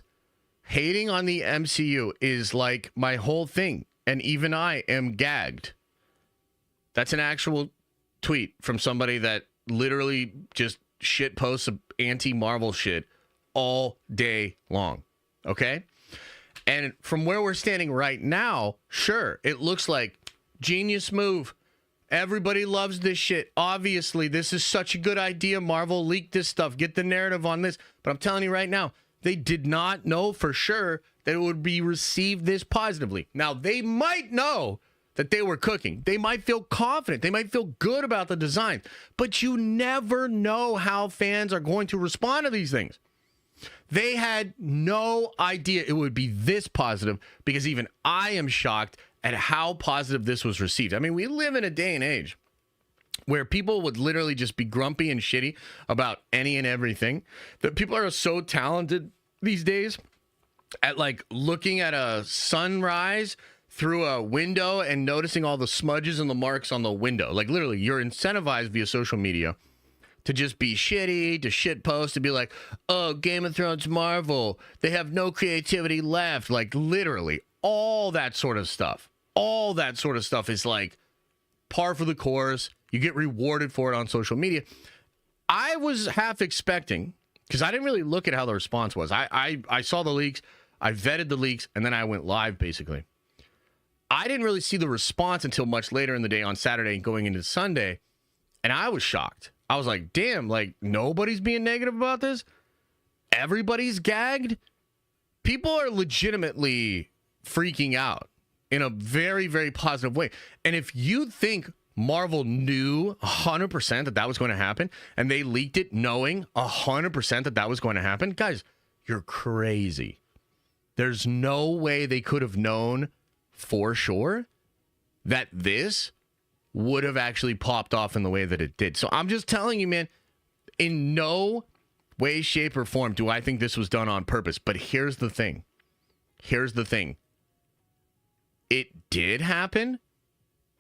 Hating on the MCU is like my whole thing, and even I am gagged. That's an actual tweet from somebody that literally just shit posts anti-Marvel shit all day long. Okay? And from where we're standing right now, sure, it looks like genius move. Everybody loves this shit. Obviously, this is such a good idea. Marvel leaked this stuff. Get the narrative on this. But I'm telling you right now, they did not know for sure that it would be received this positively. Now, they might know that they were cooking. They might feel confident. They might feel good about the design. But you never know how fans are going to respond to these things. They had no idea it would be this positive because even I am shocked at how positive this was received. I mean, we live in a day and age where people would literally just be grumpy and shitty about any and everything. That people are so talented these days at like looking at a sunrise through a window and noticing all the smudges and the marks on the window. Like literally, you're incentivized via social media to just be shitty, to shit post, to be like, oh, Game of Thrones, Marvel, they have no creativity left. Like literally all that sort of stuff. All that sort of stuff is like par for the course. You get rewarded for it on social media. I was half expecting, because I didn't really look at how the response was. I saw the leaks, I vetted the leaks, and then I went live basically. I didn't really see the response until much later in the day on Saturday going into Sunday, and I was shocked. I was like, damn, like nobody's being negative about this? Everybody's gagged? People are legitimately freaking out in a very, very positive way. And if you think Marvel knew 100% that that was going to happen and they leaked it knowing 100% that that was going to happen, guys, you're crazy. There's no way they could have known for sure that this would have actually popped off in the way that it did. So I'm just telling you, man, in no way, shape, or form do I think this was done on purpose. But here's the thing. Here's the thing. It did happen,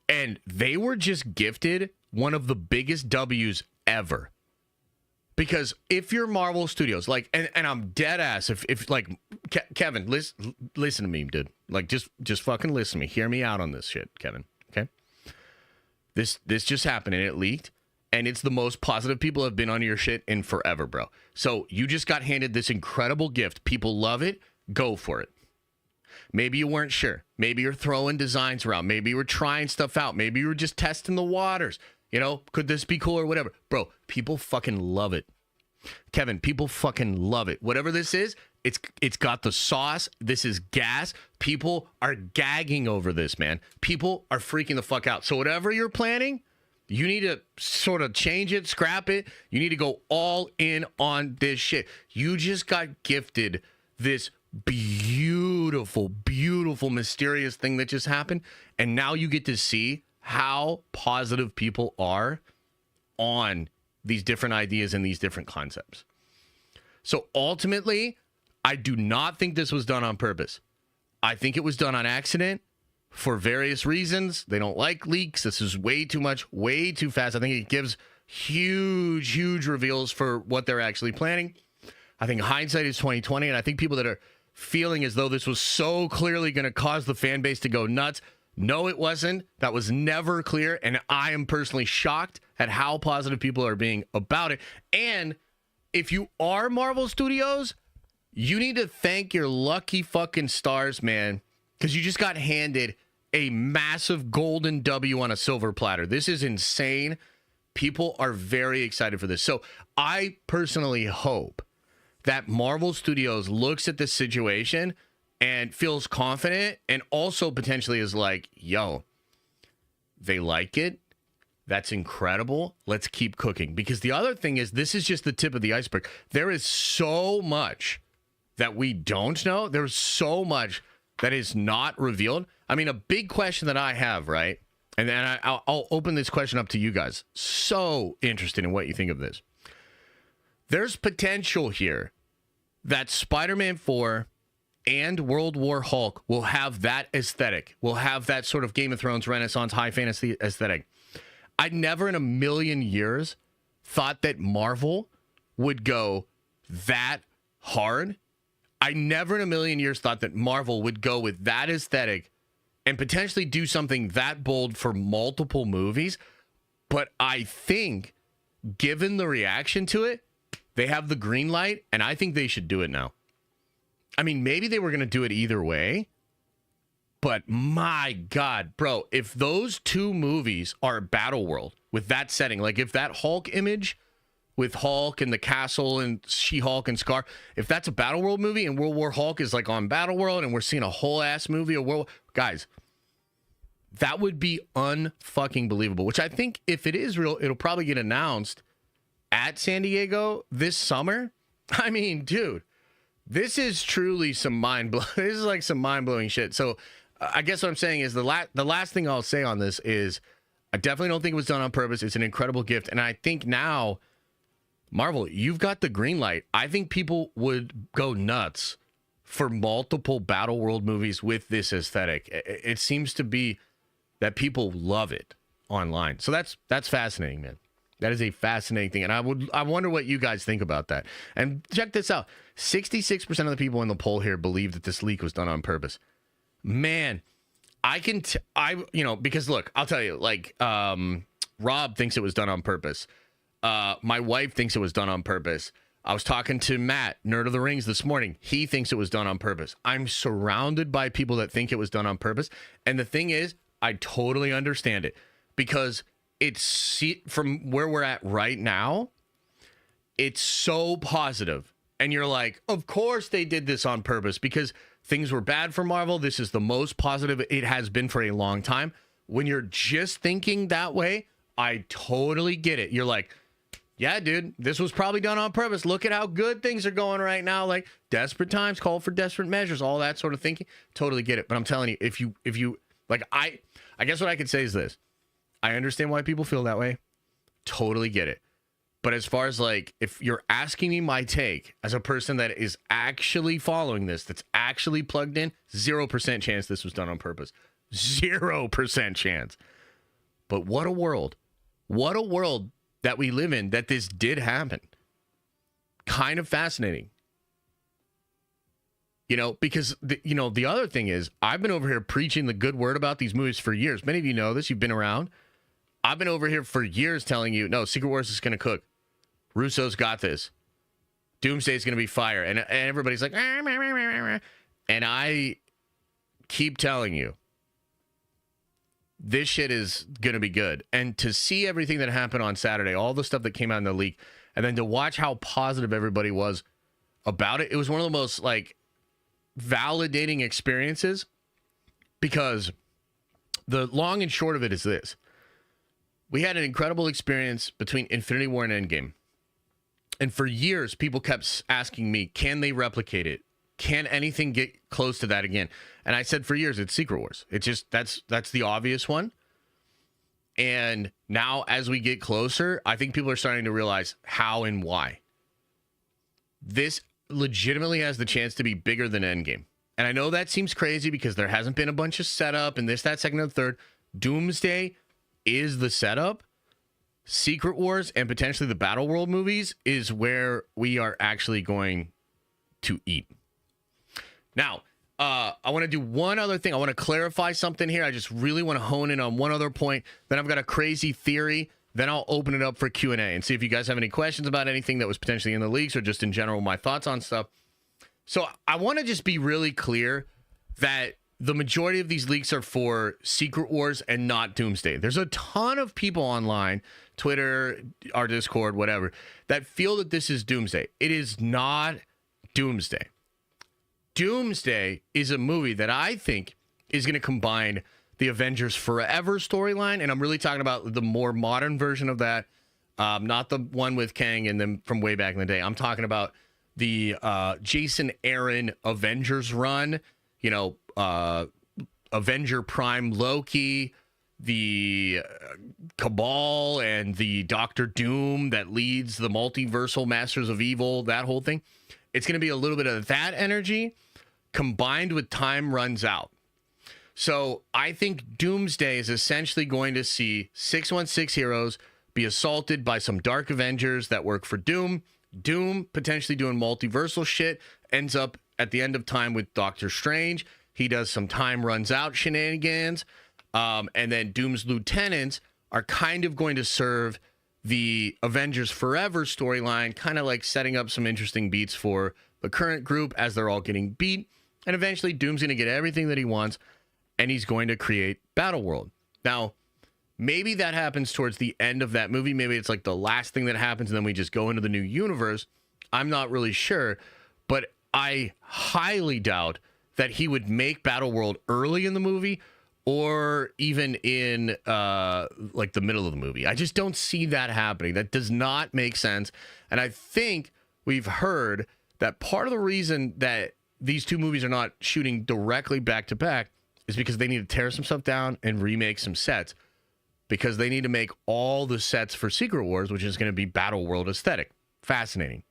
and they were just gifted one of the biggest W's ever. Because if you're Marvel Studios, like, and I'm dead ass, if like, Kevin, listen to me, dude. Like, just fucking listen to me. Hear me out on this shit, Kevin. Okay? This just happened and it leaked, and it's the most positive people have been on your shit in forever, bro. So you just got handed this incredible gift. People love it. Go for it. Maybe you weren't sure. Maybe you're throwing designs around. Maybe you were trying stuff out. Maybe you were just testing the waters. You know, could this be cool or whatever? Bro, people fucking love it. Kevin, people fucking love it. Whatever this is, it's got the sauce. This is gas. People are gagging over this, man. People are freaking the fuck out. So whatever you're planning, you need to sort of change it, scrap it. You need to go all in on this shit. You just got gifted this beautiful, beautiful, mysterious thing that just happened. And now you get to see how positive people are on these different ideas and these different concepts. So ultimately, I do not think this was done on purpose. I think it was done on accident for various reasons. They don't like leaks. This is way too much, way too fast. I think it gives huge, huge reveals for what they're actually planning. I think hindsight is 20/20, and I think people that are feeling as though this was so clearly going to cause the fan base to go nuts. No, it wasn't. That was never clear, and I am personally shocked at how positive people are being about it. And if you are Marvel Studios, you need to thank your lucky fucking stars, man, because you just got handed a massive golden W on a silver platter. This is insane. People are very excited for this. So I personally hope that Marvel Studios looks at this situation and feels confident and also potentially is like, yo, they like it. That's incredible. Let's keep cooking. Because the other thing is, this is just the tip of the iceberg. There is so much that we don't know. There's so much that is not revealed. I mean, a big question that I have, right? And then I'll open this question up to you guys. So interested in what you think of this. There's potential here that Spider-Man 4 and World War Hulk will have that aesthetic, will have that sort of Game of Thrones Renaissance high fantasy aesthetic. I never in a million years thought that Marvel would go that hard. I never in a million years thought that Marvel would go with that aesthetic and potentially do something that bold for multiple movies. But I think, given the reaction to it, they have the green light, and I think they should do it now. I mean, maybe they were going to do it either way, but my God, bro, if those two movies are Battle World with that setting, like if that Hulk image with Hulk and the castle and She-Hulk and Scar, if that's a Battle World movie and World War Hulk is like on Battle World and we're seeing a whole ass movie of World War, guys, that would be unfucking believable, which I think if it is real, it'll probably get announced at San Diego this summer. I mean, dude, this is truly some this is like some mind-blowing shit. So I guess what I'm saying is the last thing I'll say on this is I definitely don't think it was done on purpose. It's an incredible gift. And I think now, Marvel, you've got the green light. I think people would go nuts for multiple Battle World movies with this aesthetic. It seems to be that people love it online. So that's fascinating, man. That is a fascinating thing. And I wonder what you guys think about that. And check this out. 66% of the people in the poll here believe that this leak was done on purpose. Man, because look, I'll tell you, like, Rob thinks it was done on purpose. My wife thinks it was done on purpose. I was talking to Matt, Nerd of the Rings, this morning. He thinks it was done on purpose. I'm surrounded by people that think it was done on purpose. And the thing is, I totally understand it because it's from where we're at right now. It's so positive. And you're like, of course they did this on purpose because things were bad for Marvel. This is the most positive it has been for a long time. When you're just thinking that way, I totally get it. You're like, yeah, dude, this was probably done on purpose. Look at how good things are going right now. Like desperate times call for desperate measures, all that sort of thinking. Totally get it. But I'm telling you, if you like, I guess what I could say is this. I understand why people feel that way. Totally get it. But as far as like, if you're asking me my take as a person that is actually following this, that's actually plugged in, 0% chance this was done on purpose. 0% chance. But what a world. What a world that we live in that this did happen. Kind of fascinating. You know, because, the other thing is, I've been over here preaching the good word about these movies for years. Many of you know this. You've been around. I've been over here for years telling you, no, Secret Wars is going to cook. Russo's got this. Doomsday is going to be fire. And everybody's like, and I keep telling you, this shit is going to be good. And to see everything that happened on Saturday, all the stuff that came out in the leak, and then to watch how positive everybody was about it, it was one of the most like validating experiences, because the long and short of it is this. We had an incredible experience between Infinity War and Endgame. And for years, people kept asking me, can they replicate it? Can anything get close to that again? And I said for years, it's Secret Wars. It's just, that's the obvious one. And now as we get closer, I think people are starting to realize how and why. This legitimately has the chance to be bigger than Endgame. And I know that seems crazy because there hasn't been a bunch of setup and this, that, second, and third. Doomsday is the setup. Secret Wars and potentially the Battle World movies is where we are actually going to eat. Now, I want to do one other thing. I want to clarify something here. I just really want to hone in on one other point. Then I've got a crazy theory. Then I'll open it up for Q&A and see if you guys have any questions about anything that was potentially in the leaks or just in general my thoughts on stuff. So I want to just be really clear that the majority of these leaks are for Secret Wars and not Doomsday. There's a ton of people online, Twitter, our Discord, whatever, that feel that this is Doomsday. It is not Doomsday. Doomsday is a movie that I think is going to combine the Avengers Forever storyline, and I'm really talking about the more modern version of that, not the one with Kang and them from way back in the day. I'm talking about the Jason Aaron Avengers run, you know, Avenger Prime Loki, the Cabal, and the Doctor Doom that leads the multiversal Masters of Evil, that whole thing. It's going to be a little bit of that energy combined with Time Runs Out. So I think Doomsday is essentially going to see 616 heroes be assaulted by some Dark Avengers that work for Doom. Doom potentially doing multiversal shit, ends up at the end of time with Doctor Strange. He does some Time Runs Out shenanigans. And then Doom's lieutenants are kind of going to serve the Avengers Forever storyline, kind of like setting up some interesting beats for the current group as they're all getting beat. And eventually Doom's going to get everything that he wants, and he's going to create Battle World. Now, maybe that happens towards the end of that movie. Maybe it's like the last thing that happens, and then we just go into the new universe. I'm not really sure, but I highly doubt that he would make Battle World early in the movie or even in like the middle of the movie. I just don't see that happening. That does not make sense. And I think we've heard that part of the reason that these two movies are not shooting directly back to back is because they need to tear some stuff down and remake some sets, because they need to make all the sets for Secret Wars, which is going to be Battle World aesthetic. Fascinating.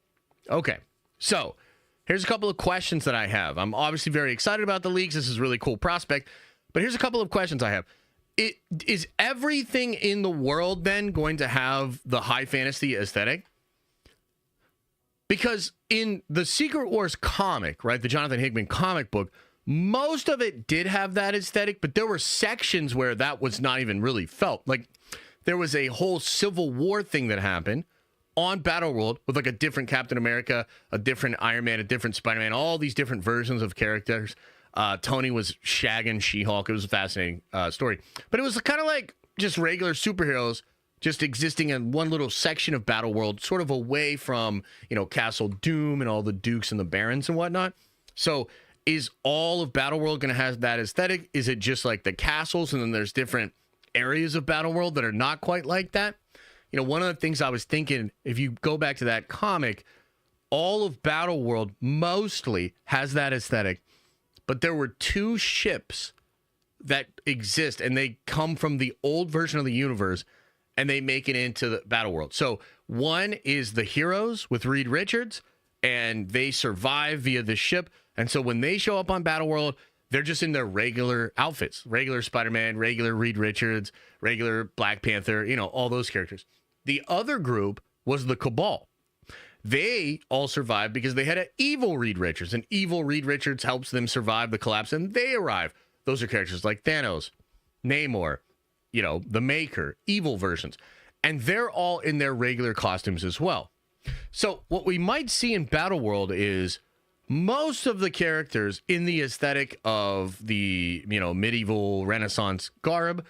Okay, so here's a couple of questions that I have. I'm obviously very excited about the leaks. This is a really cool prospect. But here's a couple of questions I have. Is everything in the world then going to have the high fantasy aesthetic? Because in the Secret Wars comic, right, the Jonathan Hickman comic book, most of it did have that aesthetic, but there were sections where that was not even really felt. Like, there was a whole Civil War thing that happened on Battleworld with like a different Captain America, a different Iron Man, a different Spider-Man, all these different versions of characters. Tony was shagging She-Hulk. It was a fascinating story. But it was kind of like just regular superheroes just existing in one little section of Battleworld, sort of away from, you know, Castle Doom and all the Dukes and the Barons and whatnot. So is all of Battleworld going to have that aesthetic? Is it just like the castles and then there's different areas of Battleworld that are not quite like that? You know, one of the things I was thinking, if you go back to that comic, all of Battleworld mostly has that aesthetic, but there were two ships that exist and they come from the old version of the universe and they make it into the Battleworld. So one is the Heroes with Reed Richards, and they survive via the ship. And so when they show up on Battleworld, they're just in their regular outfits, regular Spider-Man, regular Reed Richards, regular Black Panther, you know, all those characters. The other group was the Cabal. They all survived because they had an evil Reed Richards, and evil Reed Richards helps them survive the collapse, and they arrive. Those are characters like Thanos, Namor, you know, the Maker, evil versions. And they're all in their regular costumes as well. So what we might see in Battleworld is most of the characters in the aesthetic of the, you know, medieval Renaissance garb,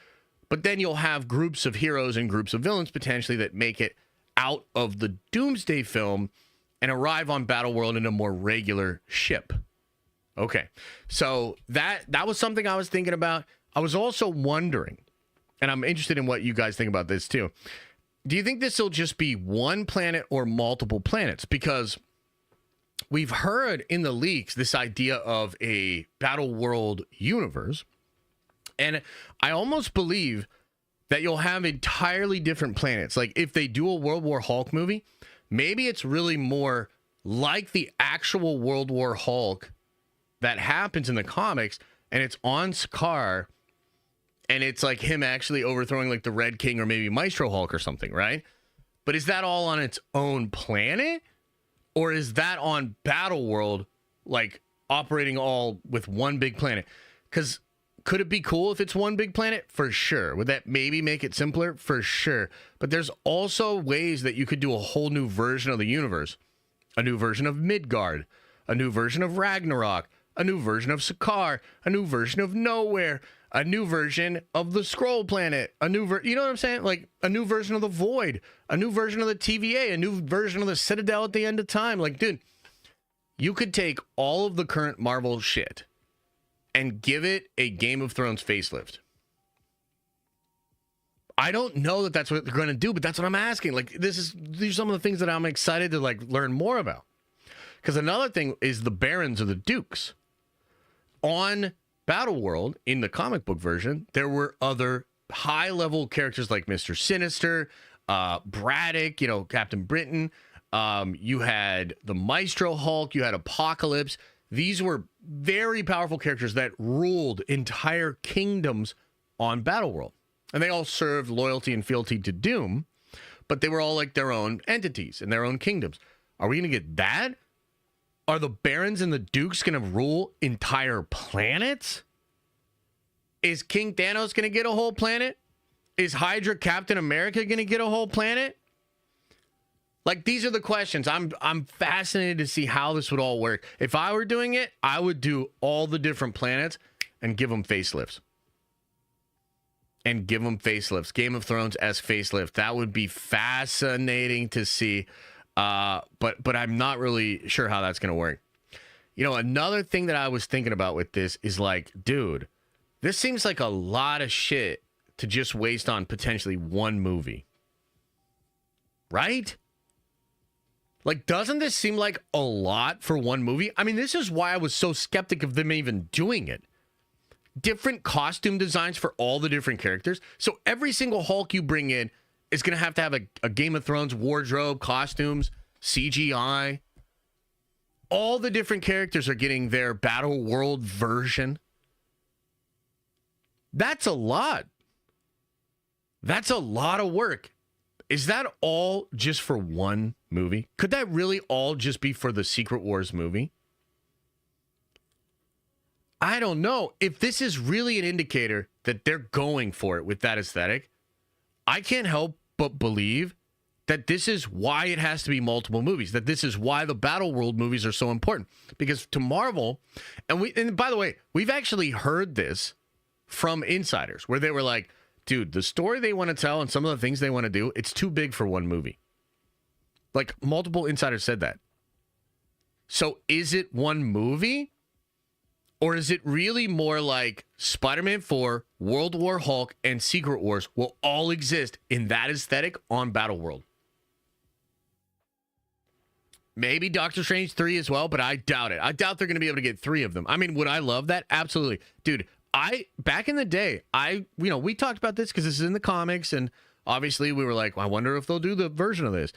but then you'll have groups of heroes and groups of villains potentially that make it out of the Doomsday film and arrive on Battleworld in a more regular ship. Okay, so that was something I was thinking about. I was also wondering, and I'm interested in what you guys think about this too. Do you think this will just be one planet or multiple planets? Because we've heard in the leaks this idea of a Battleworld universe, and I almost believe that you'll have entirely different planets. Like if they do a World War Hulk movie, maybe it's really more like the actual World War Hulk that happens in the comics, and it's on Sakaar, and it's like him actually overthrowing like the Red King or maybe Maestro Hulk or something, right? But is that all on its own planet? Or is that on Battleworld, like operating all with one big planet? Because could it be cool if it's one big planet? For sure. Would that maybe make it simpler? For sure. But there's also ways that you could do a whole new version of the universe. A new version of Midgard. A new version of Ragnarok. A new version of Sakaar. A new version of Nowhere. A new version of the Skrull planet. You know what I'm saying? Like a new version of the Void. A new version of the TVA. A new version of the Citadel at the end of time. Like, dude, you could take all of the current Marvel shit and give it a Game of Thrones facelift. I don't know that that's what they're going to do, but that's what I'm asking. Like, these are some of the things that I'm excited to like learn more about. Because another thing is the Barons or the Dukes. On Battleworld, in the comic book version, there were other high-level characters like Mr. Sinister, Braddock, Captain Britain. You had the Maestro Hulk. You had Apocalypse. These were very powerful characters that ruled entire kingdoms on Battleworld. And they all served loyalty and fealty to Doom, but they were all like their own entities and their own kingdoms. Are we going to get that? Are the Barons and the Dukes going to rule entire planets? Is King Thanos going to get a whole planet? Is Hydra Captain America going to get a whole planet? Like, these are the questions. I'm fascinated to see how this would all work. If I were doing it, I would do all the different planets and give them facelifts. Game of Thrones-esque facelift. That would be fascinating to see. But I'm not really sure how that's going to work. Another thing that I was thinking about with this is like, dude, this seems like a lot of shit to just waste on potentially one movie. Right? Like, doesn't this seem like a lot for one movie? I mean, this is why I was so skeptic of them even doing it. Different costume designs for all the different characters. So every single Hulk you bring in is going to have a Game of Thrones wardrobe, costumes, CGI. All the different characters are getting their Battle World version. That's a lot. That's a lot of work. Is that all just for one movie? Could that really all just be for the Secret Wars movie? I don't know. If this is really an indicator that they're going for it with that aesthetic, I can't help but believe that this is why it has to be multiple movies, that this is why the Battleworld movies are so important. Because to Marvel, and by the way, we've actually heard this from insiders where they were like, dude, the story they want to tell and some of the things they want to do, it's too big for one movie. Like, multiple insiders said that. So is it one movie? Or is it really more like Spider-Man 4, World War Hulk, and Secret Wars will all exist in that aesthetic on Battleworld? Maybe Doctor Strange 3 as well, but I doubt it. I doubt they're going to be able to get 3 of them. I mean, would I love that? Absolutely. Dude, back in the day, we talked about this because this is in the comics, and obviously we were like, well, I wonder if they'll do the version of this.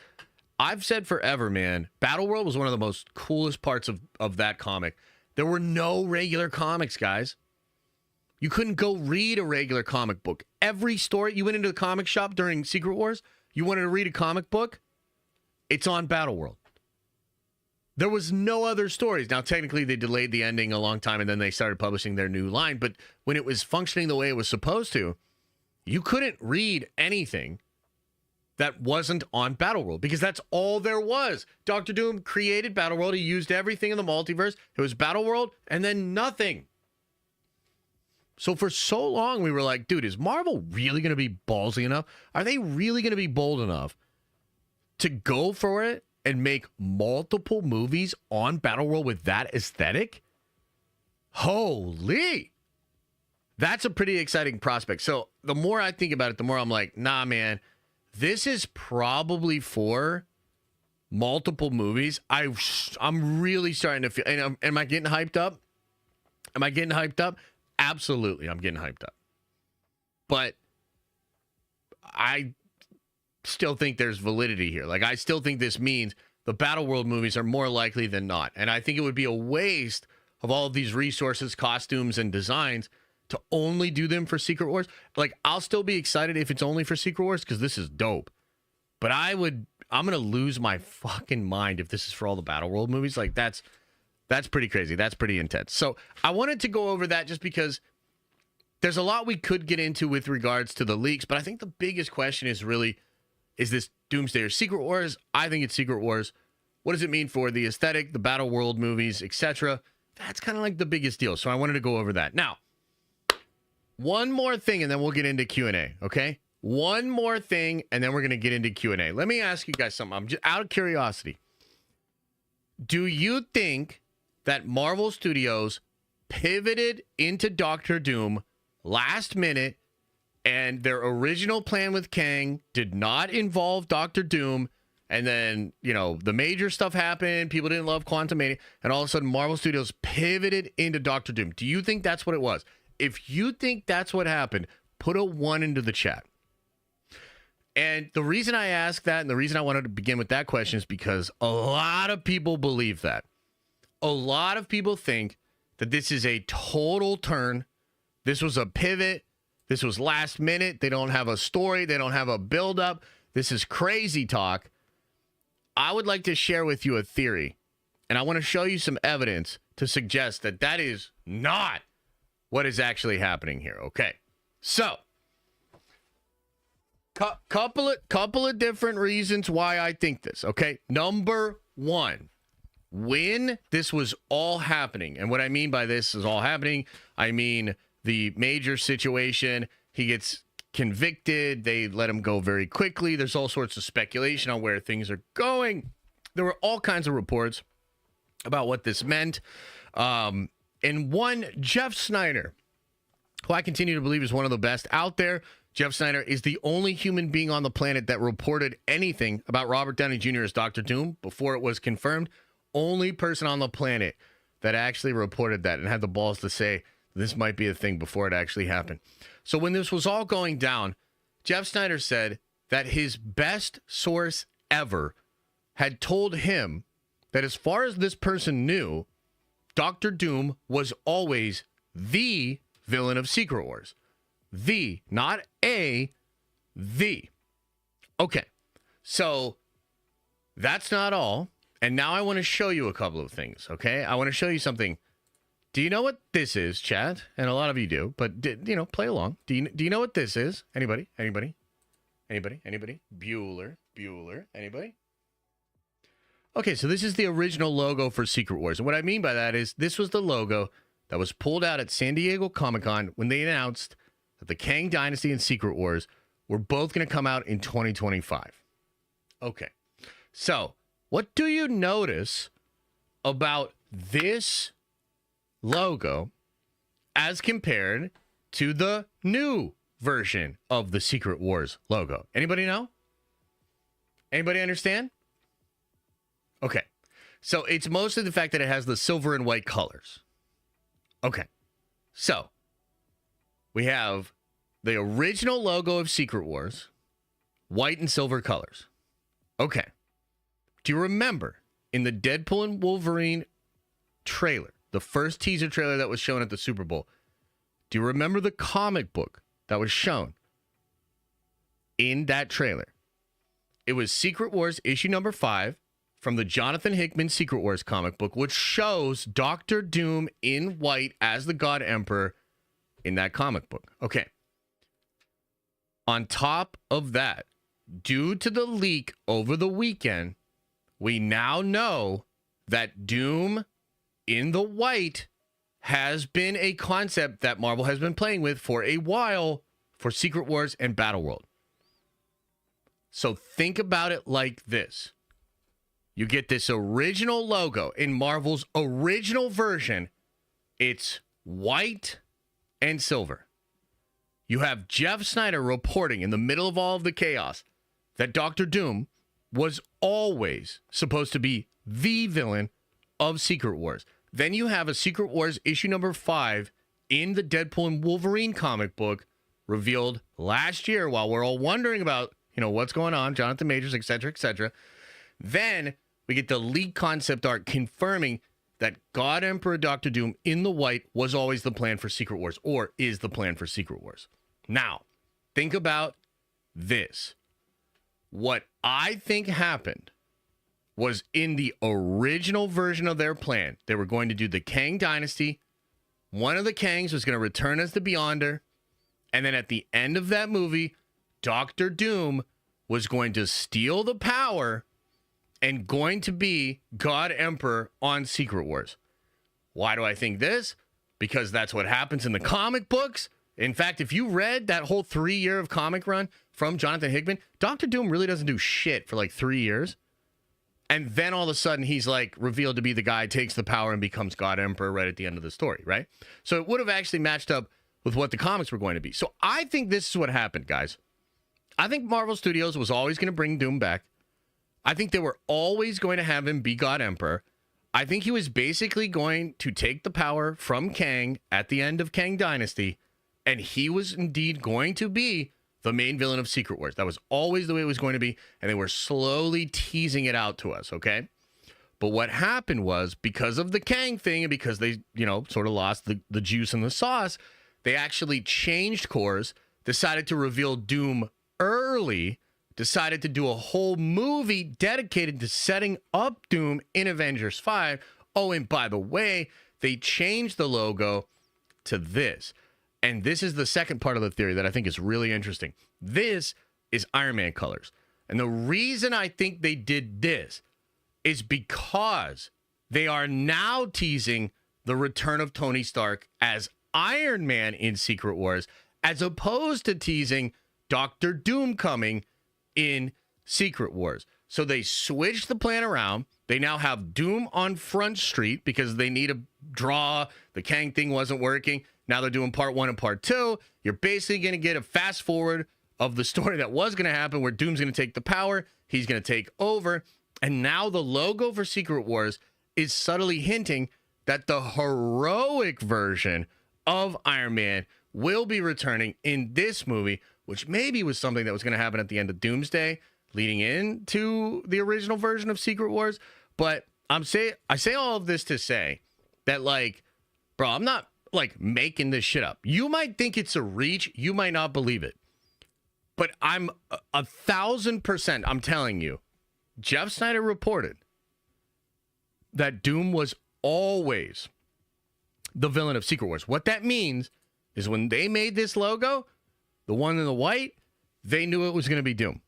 I've said forever, man, Battleworld was one of the most coolest parts of that comic. There were no regular comics, guys. You couldn't go read a regular comic book. Every story, you went into the comic shop during Secret Wars, you wanted to read a comic book, it's on Battleworld. There was no other stories. Now, technically, they delayed the ending a long time, and then they started publishing their new line. But when it was functioning the way it was supposed to, you couldn't read anything that wasn't on Battleworld, because that's all there was. Dr. Doom created Battleworld. He used everything in the multiverse. It was Battleworld, and then nothing. So for so long, we were like, dude, is Marvel really going to be ballsy enough? Are they really going to be bold enough to go for it and make multiple movies on Battleworld with that aesthetic, holy, that's a pretty exciting prospect. So the more I think about it, the more I'm like, nah, man, this is probably for multiple movies. I'm really starting to feel, and am I getting hyped up? Am I getting hyped up? Absolutely, I'm getting hyped up. But I still think there's validity here. Like, I still think this means the Battleworld movies are more likely than not. And I think it would be a waste of all of these resources, costumes, and designs to only do them for Secret Wars. Like, I'll still be excited if it's only for Secret Wars because this is dope. But I'm going to lose my fucking mind if this is for all the Battleworld movies. Like, that's pretty crazy. That's pretty intense. So I wanted to go over that just because there's a lot we could get into with regards to the leaks. But I think the biggest question is really, is this Doomsday or Secret Wars? I think it's Secret Wars. What does it mean for the aesthetic, the Battleworld movies, etc.? That's kind of like the biggest deal. So I wanted to go over that. Now, one more thing, and then we'll get into Q&A, okay? One more thing, and then we're going to get into Q&A. Let me ask you guys something. I'm just out of curiosity. Do you think that Marvel Studios pivoted into Doctor Doom last minute, and their original plan with Kang did not involve Doctor Doom, and then, you know, the major stuff happened, people didn't love Quantumania, and all of a sudden Marvel Studios pivoted into Doctor Doom? Do you think that's what it was? If you think that's what happened, put a 1 into the chat. And the reason I ask that, and the reason I wanted to begin with that question, is because a lot of people believe that. A lot of people think that this is a total turn. This was a pivot. This was last minute. They don't have a story. They don't have a build-up. This is crazy talk. I would like to share with you a theory, and I want to show you some evidence to suggest that that is not what is actually happening here. Okay, so couple of different reasons why I think this. Okay, number one, when this was all happening, and what I mean by this is all happening, I mean the major situation, he gets convicted, they let him go very quickly, there's all sorts of speculation on where things are going. There were all kinds of reports about what this meant. And one, Jeff Snyder, who I continue to believe is one of the best out there. Jeff Snyder is the only human being on the planet that reported anything about Robert Downey Jr. as Dr. Doom before it was confirmed. Only person on the planet that actually reported that and had the balls to say this might be a thing before it actually happened. So when this was all going down, Jeff Snyder said that his best source ever had told him that as far as this person knew, Dr. Doom was always the villain of Secret Wars. The, not a, the. Okay, so that's not all. And now I want to show you a couple of things, okay? I want to show you something. Do you know what this is, chat? And a lot of you do, but, you know, play along. Do you know what this is? Anybody? Anybody? Anybody? Anybody? Bueller? Anybody? Okay, so this is the original logo for Secret Wars. And what I mean by that is this was the logo that was pulled out at San Diego Comic-Con when they announced that the Kang Dynasty and Secret Wars were both going to come out in 2025. Okay, so what do you notice about this logo as compared to the new version of the Secret Wars logo? Anybody know? Anybody understand? Okay, so it's mostly the fact that it has the silver and white colors. Okay, so we have the original logo of Secret Wars, white and silver colors. Okay, do you remember in the Deadpool and Wolverine trailer, the first teaser trailer that was shown at the Super Bowl, do you remember the comic book that was shown in that trailer? It was Secret Wars issue number 5 from the Jonathan Hickman Secret Wars comic book, which shows Doctor Doom in white as the God Emperor in that comic book. Okay. On top of that, due to the leak over the weekend, we now know that Doom in the white has been a concept that Marvel has been playing with for a while for Secret Wars and Battleworld. So think about it like this. You get this original logo in Marvel's original version. It's white and silver. You have Jeff Snyder reporting in the middle of all of the chaos that Doctor Doom was always supposed to be the villain of Secret Wars. Then you have a Secret Wars issue number 5 in the Deadpool and Wolverine comic book revealed last year while we're all wondering about, what's going on, Jonathan Majors, et cetera, et cetera. Then we get the leaked concept art confirming that God Emperor Doctor Doom in the white was always the plan for Secret Wars, or is the plan for Secret Wars. Now, think about this. What I think happened was in the original version of their plan, they were going to do the Kang Dynasty. One of the Kangs was going to return as the Beyonder. And then at the end of that movie, Doctor Doom was going to steal the power and going to be God Emperor on Secret Wars. Why do I think this? Because that's what happens in the comic books. In fact, if you read that whole 3-year of comic run from Jonathan Hickman, Doctor Doom really doesn't do shit for like 3 years. And then all of a sudden he's like revealed to be the guy, takes the power and becomes God Emperor right at the end of the story, right? So it would have actually matched up with what the comics were going to be. So I think this is what happened, guys. I think Marvel Studios was always going to bring Doom back. I think they were always going to have him be God Emperor. I think he was basically going to take the power from Kang at the end of Kang Dynasty, and he was indeed going to be the main villain of Secret Wars. That was always the way it was going to be, and they were slowly teasing it out to us, okay? But what happened was, because of the Kang thing, and because they, sort of lost the juice in the sauce, they actually changed course, decided to reveal Doom early, decided to do a whole movie dedicated to setting up Doom in Avengers 5. Oh, and by the way, they changed the logo to this. And this is the second part of the theory that I think is really interesting. This is Iron Man colors. And the reason I think they did this is because they are now teasing the return of Tony Stark as Iron Man in Secret Wars, as opposed to teasing Doctor Doom coming in Secret Wars. So they switched the plan around. They now have Doom on Front Street because they need a draw. The Kang thing wasn't working. Now they're doing part 1 and part 2. You're basically going to get a fast forward of the story that was going to happen where Doom's going to take the power. He's going to take over. And now the logo for Secret Wars is subtly hinting that the heroic version of Iron Man will be returning in this movie, which maybe was something that was going to happen at the end of Doomsday, leading into the original version of Secret Wars. But I say all of this to say that, bro, I'm not making this shit up. You might think it's a reach. You might not believe it. But I'm 1,000%, I'm telling you, Jeff Snyder reported that Doom was always the villain of Secret Wars. What that means is when they made this logo, the one in the white, they knew it was going to be Doom.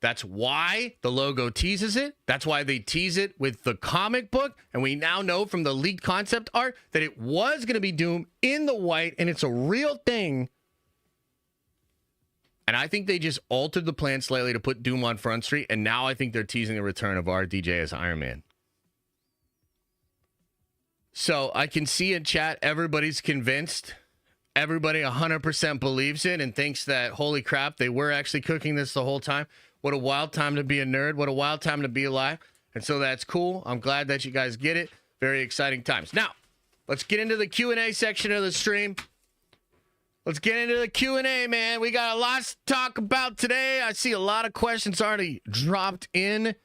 That's why the logo teases it. That's why they tease it with the comic book. And we now know from the leaked concept art that it was going to be Doom in the white, and it's a real thing. And I think they just altered the plan slightly to put Doom on Front Street, and now I think they're teasing the return of RDJ as Iron Man. So I can see in chat everybody's convinced. Everybody 100% believes it and thinks that, holy crap, they were actually cooking this the whole time. What a wild time to be a nerd. What a wild time to be alive. And so that's cool. I'm glad that you guys get it. Very exciting times. Now, let's get into the Q&A section of the stream. Let's get into the Q&A, man. We got a lot to talk about today. I see a lot of questions already dropped in.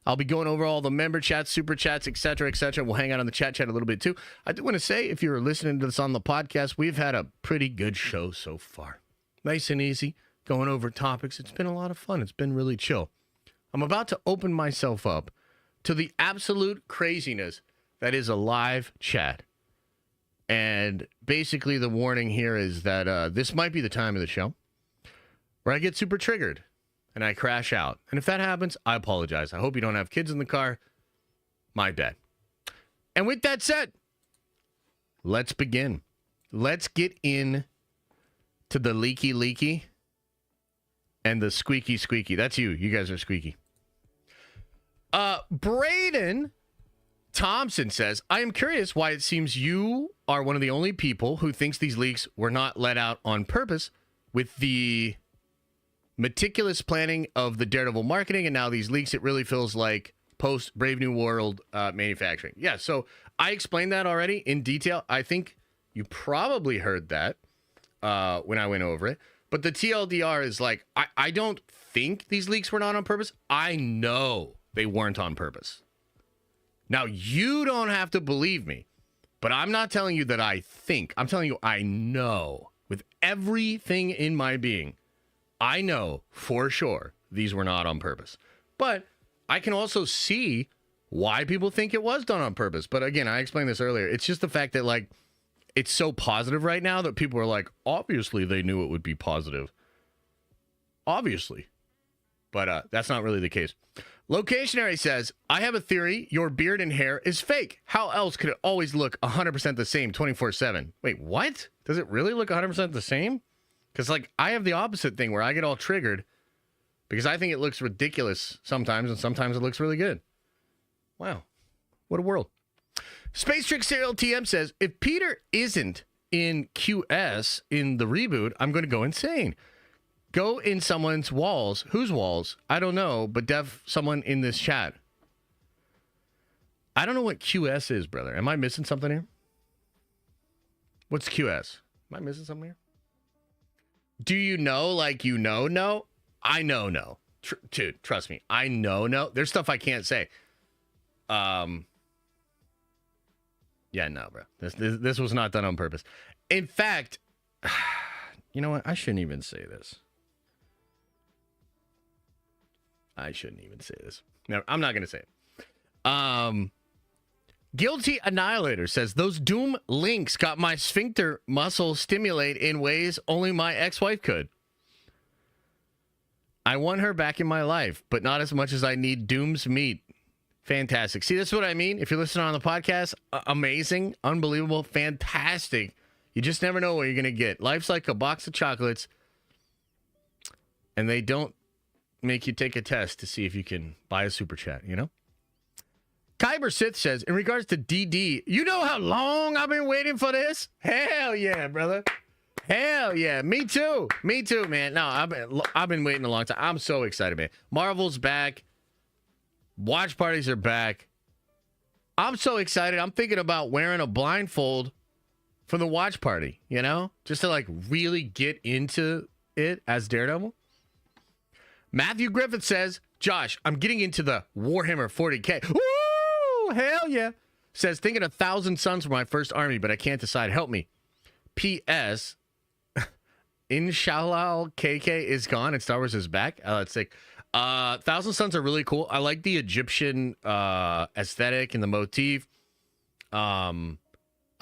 I'll be going over all the member chats, super chats, et cetera, et cetera. We'll hang out on the chat a little bit, too. I do want to say, if you're listening to this on the podcast, we've had a pretty good show so far. Nice and easy, going over topics. It's been a lot of fun. It's been really chill. I'm about to open myself up to the absolute craziness that is a live chat. And basically the warning here is that this might be the time of the show where I get super triggered and I crash out. And if that happens, I apologize. I hope you don't have kids in the car. My bad. And with that said, let's begin. Let's get in to the leaky. And the squeaky squeaky. That's you. You guys are squeaky. Braden Thompson says, I am curious why it seems you are one of the only people who thinks these leaks were not let out on purpose with the meticulous planning of the Daredevil marketing and now these leaks. It really feels like post Brave New World manufacturing. Yeah, so I explained that already in detail. I think you probably heard that when I went over it. But the TLDR is like, I don't think these leaks were not on purpose. I know they weren't on purpose. Now, you don't have to believe me, but I'm not telling you that I think. I'm telling you I know with everything in my being. I know for sure these were not on purpose. But I can also see why people think it was done on purpose. But again, I explained this earlier. It's just the fact that, like, it's so positive right now that people are like, obviously they knew it would be positive. Obviously. But that's not really the case. Locationary says, I have a theory. Your beard and hair is fake. How else could it always look 100% the same 24/7? Wait, what? Does it really look 100% the same? Because, like, I have the opposite thing where I get all triggered because I think it looks ridiculous sometimes, and sometimes it looks really good. Wow. What a world. Space Trick Serial TM says, if Peter isn't in QS in the reboot, I'm going to go insane. Go in someone's walls. Whose walls? I don't know, but someone in this chat. I don't know what QS is, brother. Am I missing something here? What's QS? Am I missing something here? Do you know, like, you know, no? I know, no. Dude, trust me. I know, no. There's stuff I can't say. Yeah, no, bro. This was not done on purpose. In fact, you know what? I shouldn't even say this. No, I'm not going to say it. Guilty Annihilator says, those Doom links got my sphincter muscle stimulate in ways only my ex-wife could. I want her back in my life, but not as much as I need Doom's meat. Fantastic. See, that's what I mean. If you're listening on the podcast, amazing, unbelievable, fantastic. You just never know what you're going to get. Life's like a box of chocolates, and they don't make you take a test to see if you can buy a super chat, you know? Kyber Sith says, in regards to DD, you know how long I've been waiting for this? Hell yeah, brother. Hell yeah. Me too. Me too, man. No, I've been waiting a long time. I'm so excited, man. Marvel's back. Watch parties are back. I'm so excited. I'm thinking about wearing a blindfold for the watch party, you know? Just to, like, really get into it as Daredevil. Matthew Griffith says, Josh, I'm getting into the Warhammer 40K. Woo! Hell yeah. Says, thinking 1,000 suns for my first army, but I can't decide. Help me. P.S. Inshallah KK is gone and Star Wars is back. Let's see. 1,000 Suns are really cool. I like the Egyptian aesthetic and the motif. I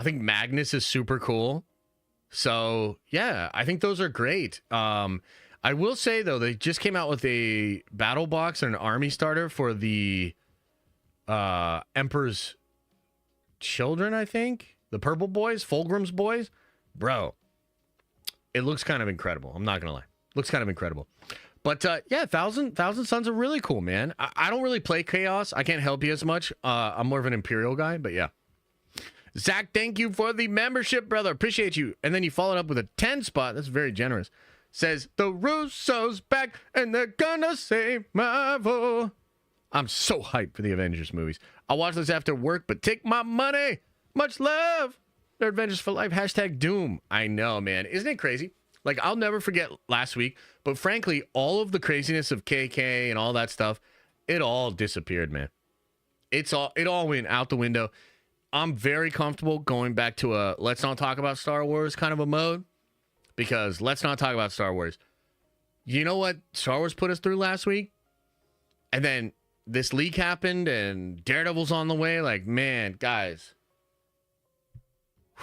think Magnus is super cool. So, yeah, I think those are great. I will say, though, they just came out with a battle box and an army starter for the Emperor's Children, I think. The Purple Boys, Fulgrim's Boys. Bro, it looks kind of incredible. I'm not going to lie. Looks kind of incredible. But, yeah, 1,000 Suns are really cool, man. I don't really play Chaos. I can't help you as much. I'm more of an Imperial guy, but yeah. Zach, thank you for the membership, brother. Appreciate you. And then you followed up with a 10 spot. That's very generous. Says, the Russo's back, and they're gonna save Marvel. I'm so hyped for the Avengers movies. I'll watch this after work, but take my money. Much love. They're Avengers for life. Hashtag Doom. I know, man. Isn't it crazy? Like, I'll never forget last week, but frankly, all of the craziness of KK and all that stuff, it all disappeared, man. It all went out the window. I'm very comfortable going back to a let's not talk about Star Wars kind of a mode, because let's not talk about Star Wars. You know what Star Wars put us through last week? And then this leak happened and Daredevil's on the way. Like, man, guys.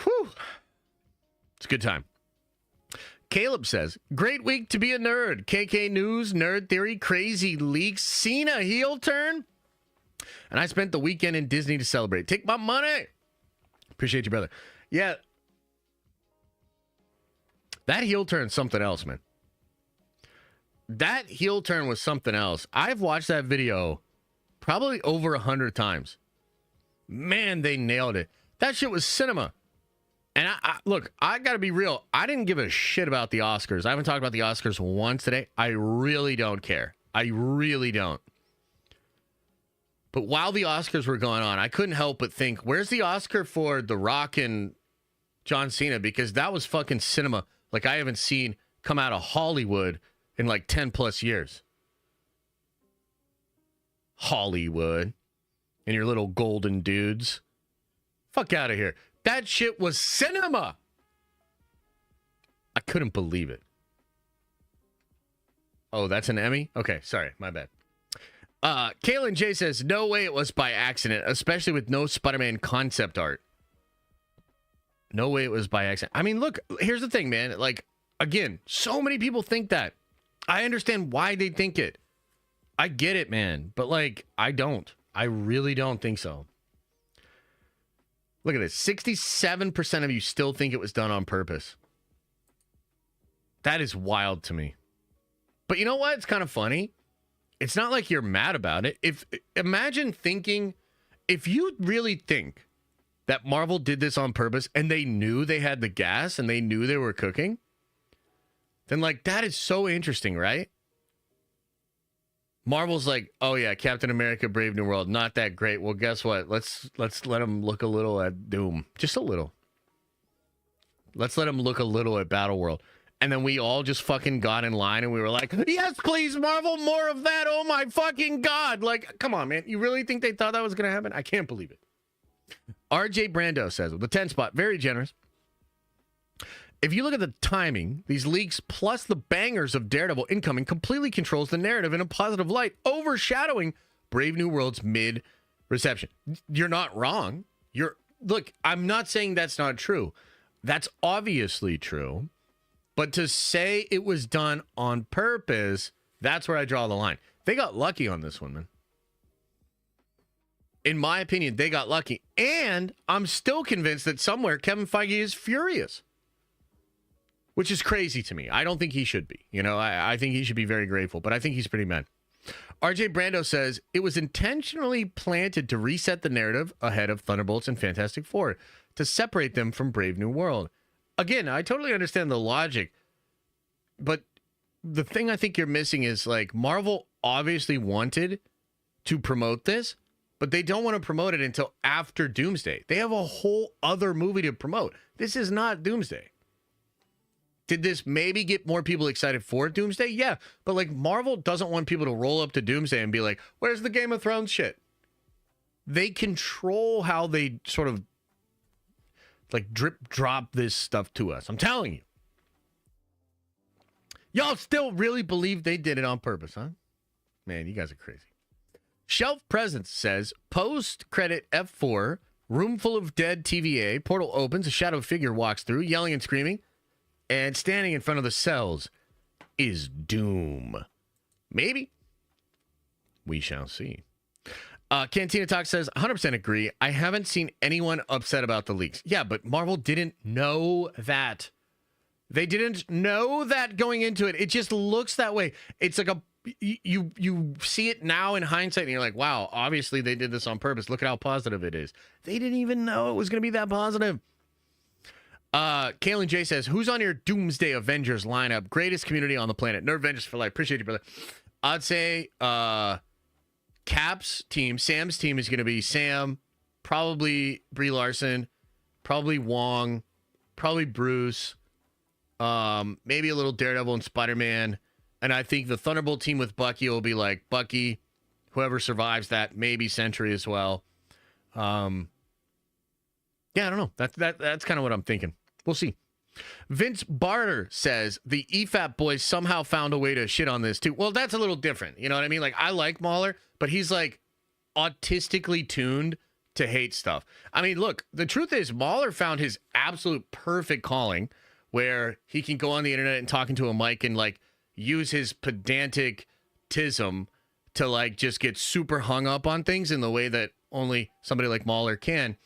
Whew. It's a good time. Caleb says, great week to be a nerd. KK news, nerd theory, crazy leaks, Cena heel turn. And I spent the weekend in Disney to celebrate. Take my money. Appreciate you, brother. Yeah. That heel turn's something else, man. that heel turn was something else. I've watched that video probably over 100 times. Man, they nailed it. That shit was cinema. And look, I got to be real. I didn't give a shit about the Oscars. I haven't talked about the Oscars once today. I really don't care. I really don't. But while the Oscars were going on, I couldn't help but think, where's the Oscar for The Rock and John Cena? Because that was fucking cinema like I haven't seen come out of Hollywood in like 10 plus years. Hollywood and your little golden dudes. Fuck out of here. That shit was cinema. I couldn't believe it. Oh, that's an Emmy? Okay, sorry, my bad. Kaylin J says, no way it was by accident, especially with no Spider-Man concept art. No way it was by accident. I mean, look, here's the thing, man. Like, again, so many people think that. I understand why they think it. I get it, man. But, like, I don't. I really don't think so. Look at this. 67% of you still think it was done on purpose. That is wild to me. But you know what? It's kind of funny. It's not like you're mad about it. Imagine thinking, if you really think that Marvel did this on purpose and they knew they had the gas and they knew they were cooking, then like that is so interesting, right? Marvel's like, oh yeah, Captain America, Brave New World, not that great. Well, guess what? Let's let them look a little at Doom, just a little. Let's let them look a little at Battle World, and then we all just fucking got in line and we were like, yes, please, Marvel, more of that. Oh my fucking god! Like, come on, man, you really think they thought that was gonna happen? I can't believe it. RJ Brando says, with the 10 spot, very generous. If you look at the timing, these leaks plus the bangers of Daredevil incoming completely controls the narrative in a positive light, overshadowing Brave New World's mid-reception. You're not wrong. Look, I'm not saying that's not true. That's obviously true. But to say it was done on purpose, that's where I draw the line. They got lucky on this one, man. In my opinion, they got lucky. And I'm still convinced that somewhere Kevin Feige is furious. Which is crazy to me. I don't think he should be. You know, I think he should be very grateful, but I think he's pretty mad. RJ Brando says, it was intentionally planted to reset the narrative ahead of Thunderbolts and Fantastic Four, to separate them from Brave New World. Again, I totally understand the logic, but the thing I think you're missing is, like, Marvel obviously wanted to promote this, but they don't want to promote it until after Doomsday. They have a whole other movie to promote. This is not Doomsday. Did this maybe get more people excited for Doomsday? Yeah, but like Marvel doesn't want people to roll up to Doomsday and be like, where's the Game of Thrones shit? They control how they sort of like drip drop this stuff to us. I'm telling you. Y'all still really believe they did it on purpose, huh? Man, you guys are crazy. Shelf Presence says, post-credit F4, room full of dead TVA, portal opens, a shadow figure walks through, yelling and screaming. And standing in front of the cells is Doom. Maybe. We shall see. Cantina Talk says, 100% agree. I haven't seen anyone upset about the leaks. Yeah, but Marvel didn't know that. They didn't know that going into it. It just looks that way. It's like you see it now in hindsight and you're like, wow, obviously they did this on purpose. Look at how positive it is. They didn't even know it was going to be that positive. Kaylin J says, who's on your Doomsday Avengers lineup? Greatest community on the planet. Nerd Avengers for life. Appreciate you, brother. I'd say Cap's team, Sam's team is going to be Sam, probably Brie Larson, probably Wong, probably Bruce, maybe a little Daredevil and Spider-Man. And I think the Thunderbolt team with Bucky will be like Bucky, whoever survives that, maybe Sentry as well. Yeah, I don't know. That's kind of what I'm thinking. We'll see. Vince Barter says the EFAP boys somehow found a way to shit on this too. Well, that's a little different. You know what I mean? Like, I like Mahler, but he's like autistically tuned to hate stuff. I mean, look, the truth is Mahler found his absolute perfect calling where he can go on the internet and talk into a mic and like use his pedantic tism to like just get super hung up on things in the way that only somebody like Mahler can.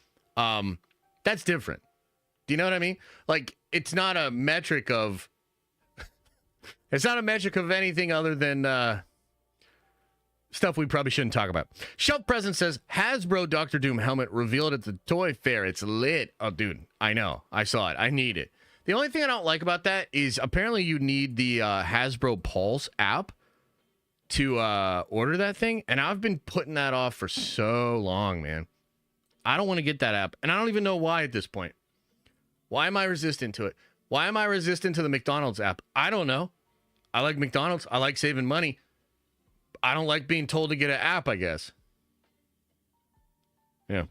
That's different. Do you know what I mean? Like, it's not a metric of It's not a metric of anything other than stuff we probably shouldn't talk about. Shelf Present says, Hasbro Doctor Doom helmet revealed at the toy fair. It's lit. Oh, dude, I know. I saw it. I need it. The only thing I don't like about that is apparently you need the Hasbro Pulse app to order that thing. And I've been putting that off for so long, man. I don't want to get that app. And I don't even know why at this point. Why am I resistant to it? Why am I resistant to the McDonald's app? I don't know. I like McDonald's. I like saving money. I don't like being told to get an app, I guess. Yeah.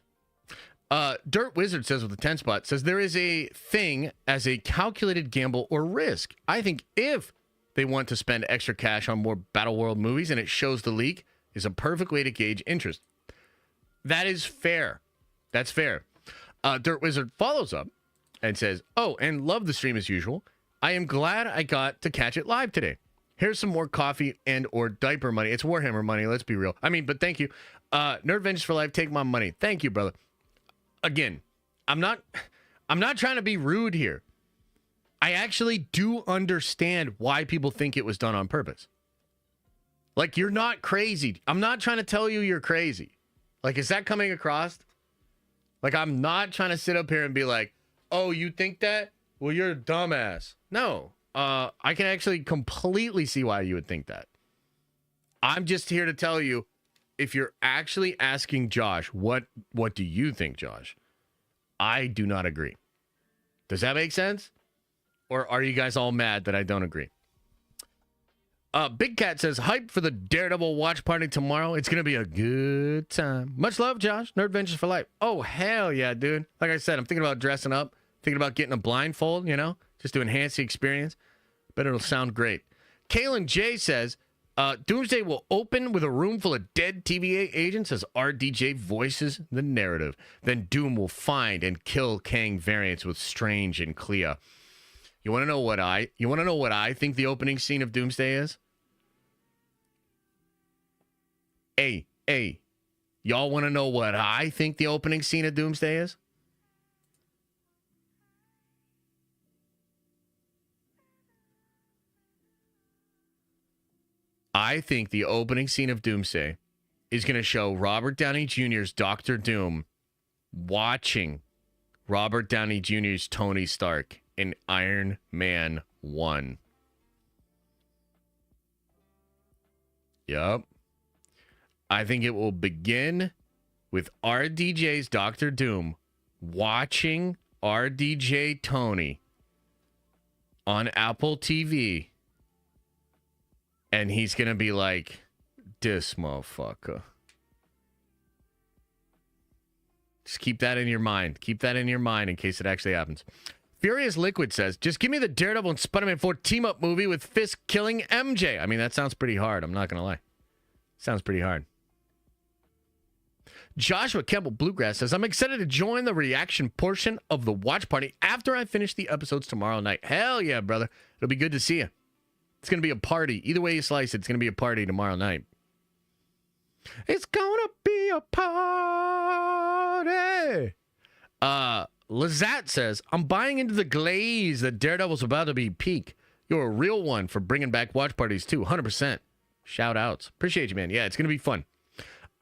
Dirt Wizard says with the 10 spot, says there is a thing as a calculated gamble or risk. I think if they want to spend extra cash on more Battle World movies and it shows the leak, is a perfect way to gauge interest. That is fair. That's fair. Dirt Wizard follows up and says, oh, and love the stream as usual. I am glad I got to catch it live today. Here's some more coffee and or diaper money. It's Warhammer money, let's be real. I mean, but thank you. Nerd Vengeance for Life, take my money. Thank you, brother. Again, I'm not trying to be rude here. I actually do understand why people think it was done on purpose. Like, you're not crazy. I'm not trying to tell you you're crazy. Like, is that coming across? Like, I'm not trying to sit up here and be like, oh, you think that? Well, you're a dumbass. No. I can actually completely see why you would think that. I'm just here to tell you, if you're actually asking Josh, what do you think, Josh? I do not agree. Does that make sense? Or are you guys all mad that I don't agree? Big Cat says, hype for the Daredevil watch party tomorrow. It's going to be a good time. Much love, Josh. Nerd Ventures for Life. Oh, hell yeah, dude. Like I said, I'm thinking about dressing up, thinking about getting a blindfold, you know, just to enhance the experience. Bet it'll sound great. Kalen J says, Doomsday will open with a room full of dead TVA agents as RDJ voices the narrative. Then Doom will find and kill Kang variants with Strange and Clea. You want to know what I think the opening scene of Doomsday is? Hey, y'all want to know what I think the opening scene of Doomsday is? I think the opening scene of Doomsday is going to show Robert Downey Jr.'s Doctor Doom watching Robert Downey Jr.'s Tony Stark in Iron Man 1. Yup. I think it will begin with RDJ's Doctor Doom watching RDJ Tony on Apple TV. And he's going to be like, this motherfucker. Just keep that in your mind. Keep that in your mind in case it actually happens. Furious Liquid says, just give me the Daredevil and Spider-Man 4 team-up movie with Fisk killing MJ. I mean, that sounds pretty hard. I'm not going to lie. Sounds pretty hard. Joshua Campbell Bluegrass says, I'm excited to join the reaction portion of the watch party after I finish the episodes tomorrow night. Hell yeah, brother. It'll be good to see you. It's going to be a party. Either way you slice it, it's going to be a party tomorrow night. It's going to be a party. Lazat says, I'm buying into the glaze that Daredevil's about to be peak. You're a real one for bringing back watch parties too. 100%. Shout outs. Appreciate you, man. Yeah, it's going to be fun.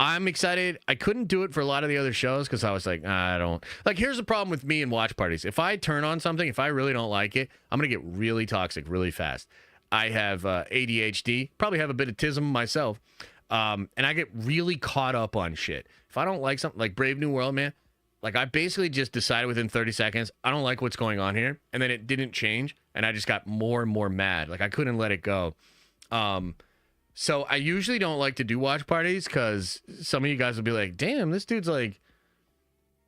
I'm excited. I couldn't do it for a lot of the other shows because I was like, I don't. Like, here's the problem with me and watch parties. If I turn on something, if I really don't like it, I'm going to get really toxic really fast. I have ADHD, probably have a bit of autism myself, and I get really caught up on shit. If I don't like something, like Brave New World, man, like I basically just decided within 30 seconds, I don't like what's going on here, and then it didn't change, and I just got more and more mad. Like I couldn't let it go. So I usually don't like to do watch parties because some of you guys will be like, damn, this dude's like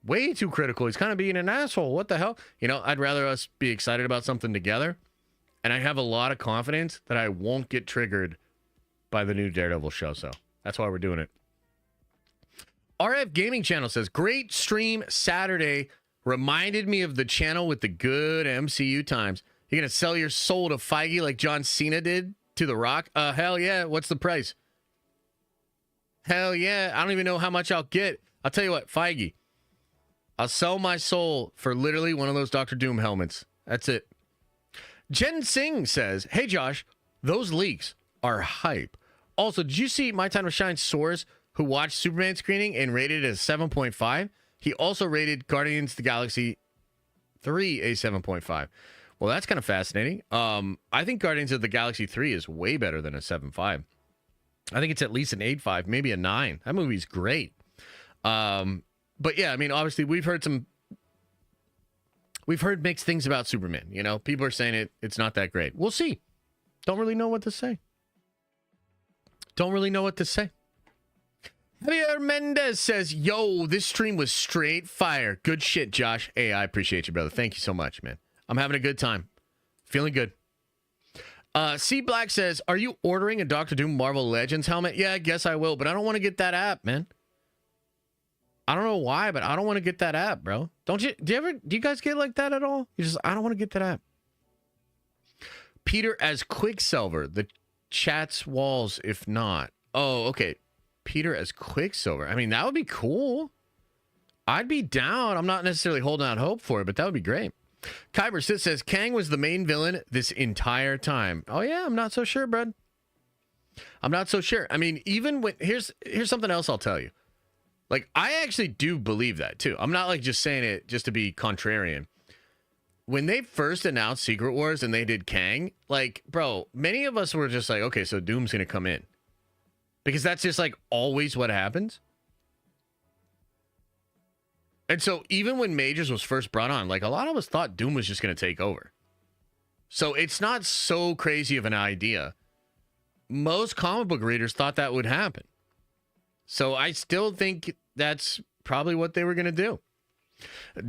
way too critical. He's kind of being an asshole. What the hell? You know, I'd rather us be excited about something together. And I have a lot of confidence that I won't get triggered by the new Daredevil show. So that's why we're doing it. RF Gaming Channel says, great stream Saturday. Reminded me of the channel with the good MCU times. You're going to sell your soul to Feige like John Cena did to The Rock? Hell yeah. What's the price? Hell yeah. I don't even know how much I'll get. I'll tell you what, Feige. I'll sell my soul for literally one of those Dr. Doom helmets. That's it. Jen Singh says, hey, Josh, those leaks are hype. Also, did you see My Time to Shine's source who watched Superman screening and rated it as 7.5? He also rated Guardians of the Galaxy 3 a 7.5. Well, that's kind of fascinating. I think Guardians of the Galaxy 3 is way better than a 7.5. I think it's at least an 8.5, maybe a 9. That movie's great. But yeah, I mean, obviously we've heard mixed things about Superman. You know, people are saying it's not that great. We'll see. Don't really know what to say. Javier Mendez says, yo, this stream was straight fire. Good shit, Josh. Hey, I appreciate you, brother. Thank you so much, man. I'm having a good time. Feeling good. C Black says, are you ordering a Doctor Doom Marvel Legends helmet? Yeah, I guess I will, but I don't want to get that app, man. I don't know why, but I don't want to get that app, bro. Don't you? Do you guys get like that at all? I don't want to get that app. Peter as Quicksilver. The chat's walls, if not. Oh, okay. Peter as Quicksilver. I mean, that would be cool. I'd be down. I'm not necessarily holding out hope for it, but that would be great. Kyber Sit says, Kang was the main villain this entire time. Oh, yeah, I'm not so sure, bud. I'm not so sure. I mean, even when... Here's something else I'll tell you. Like, I actually do believe that, too. I'm not, like, just saying it just to be contrarian. When they first announced Secret Wars and they did Kang, like, bro, many of us were just like, okay, so Doom's going to come in. Because that's just, like, always what happens. And so even when Majors was first brought on, like, a lot of us thought Doom was just going to take over. So it's not so crazy of an idea. Most comic book readers thought that would happen. So I still think that's probably what they were going to do.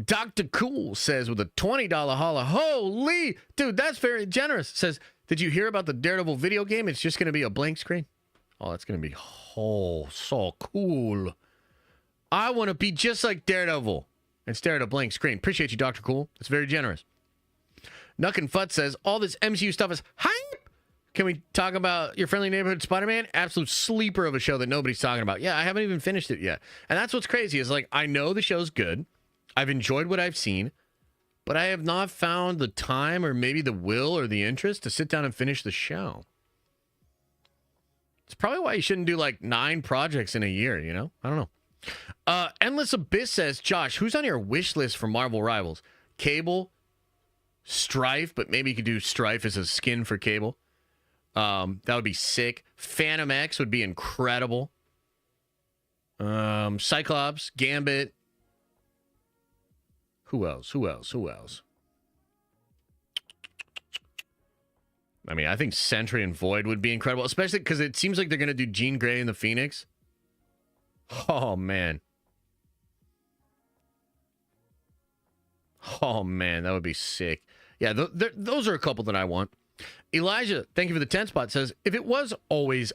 Dr. Cool says with a $20 holla, holy, dude, that's very generous. Says, did you hear about the Daredevil video game? It's just going to be a blank screen. Oh, that's going to be so cool. I want to be just like Daredevil and stare at a blank screen. Appreciate you, Dr. Cool. That's very generous. Nuck and Fut says, all this MCU stuff is hype. Can we talk about Your Friendly Neighborhood Spider-Man? Absolute sleeper of a show that nobody's talking about. Yeah, I haven't even finished it yet. And that's what's crazy is, like, I know the show's good. I've enjoyed what I've seen, but I have not found the time or maybe the will or the interest to sit down and finish the show. It's probably why you shouldn't do like 9 projects in a year, you know? I don't know. Endless Abyss says, Josh, who's on your wish list for Marvel Rivals? Cable, Strife, but maybe you could do Strife as a skin for Cable. That would be sick. Phantom X would be incredible. Cyclops, Gambit. Who else? I mean, I think Sentry and Void would be incredible, especially because it seems like they're going to do Jean Grey and the Phoenix. Oh, man. That would be sick. Yeah, those are a couple that I want. Elijah, thank you for the 10 spot, says, if it was always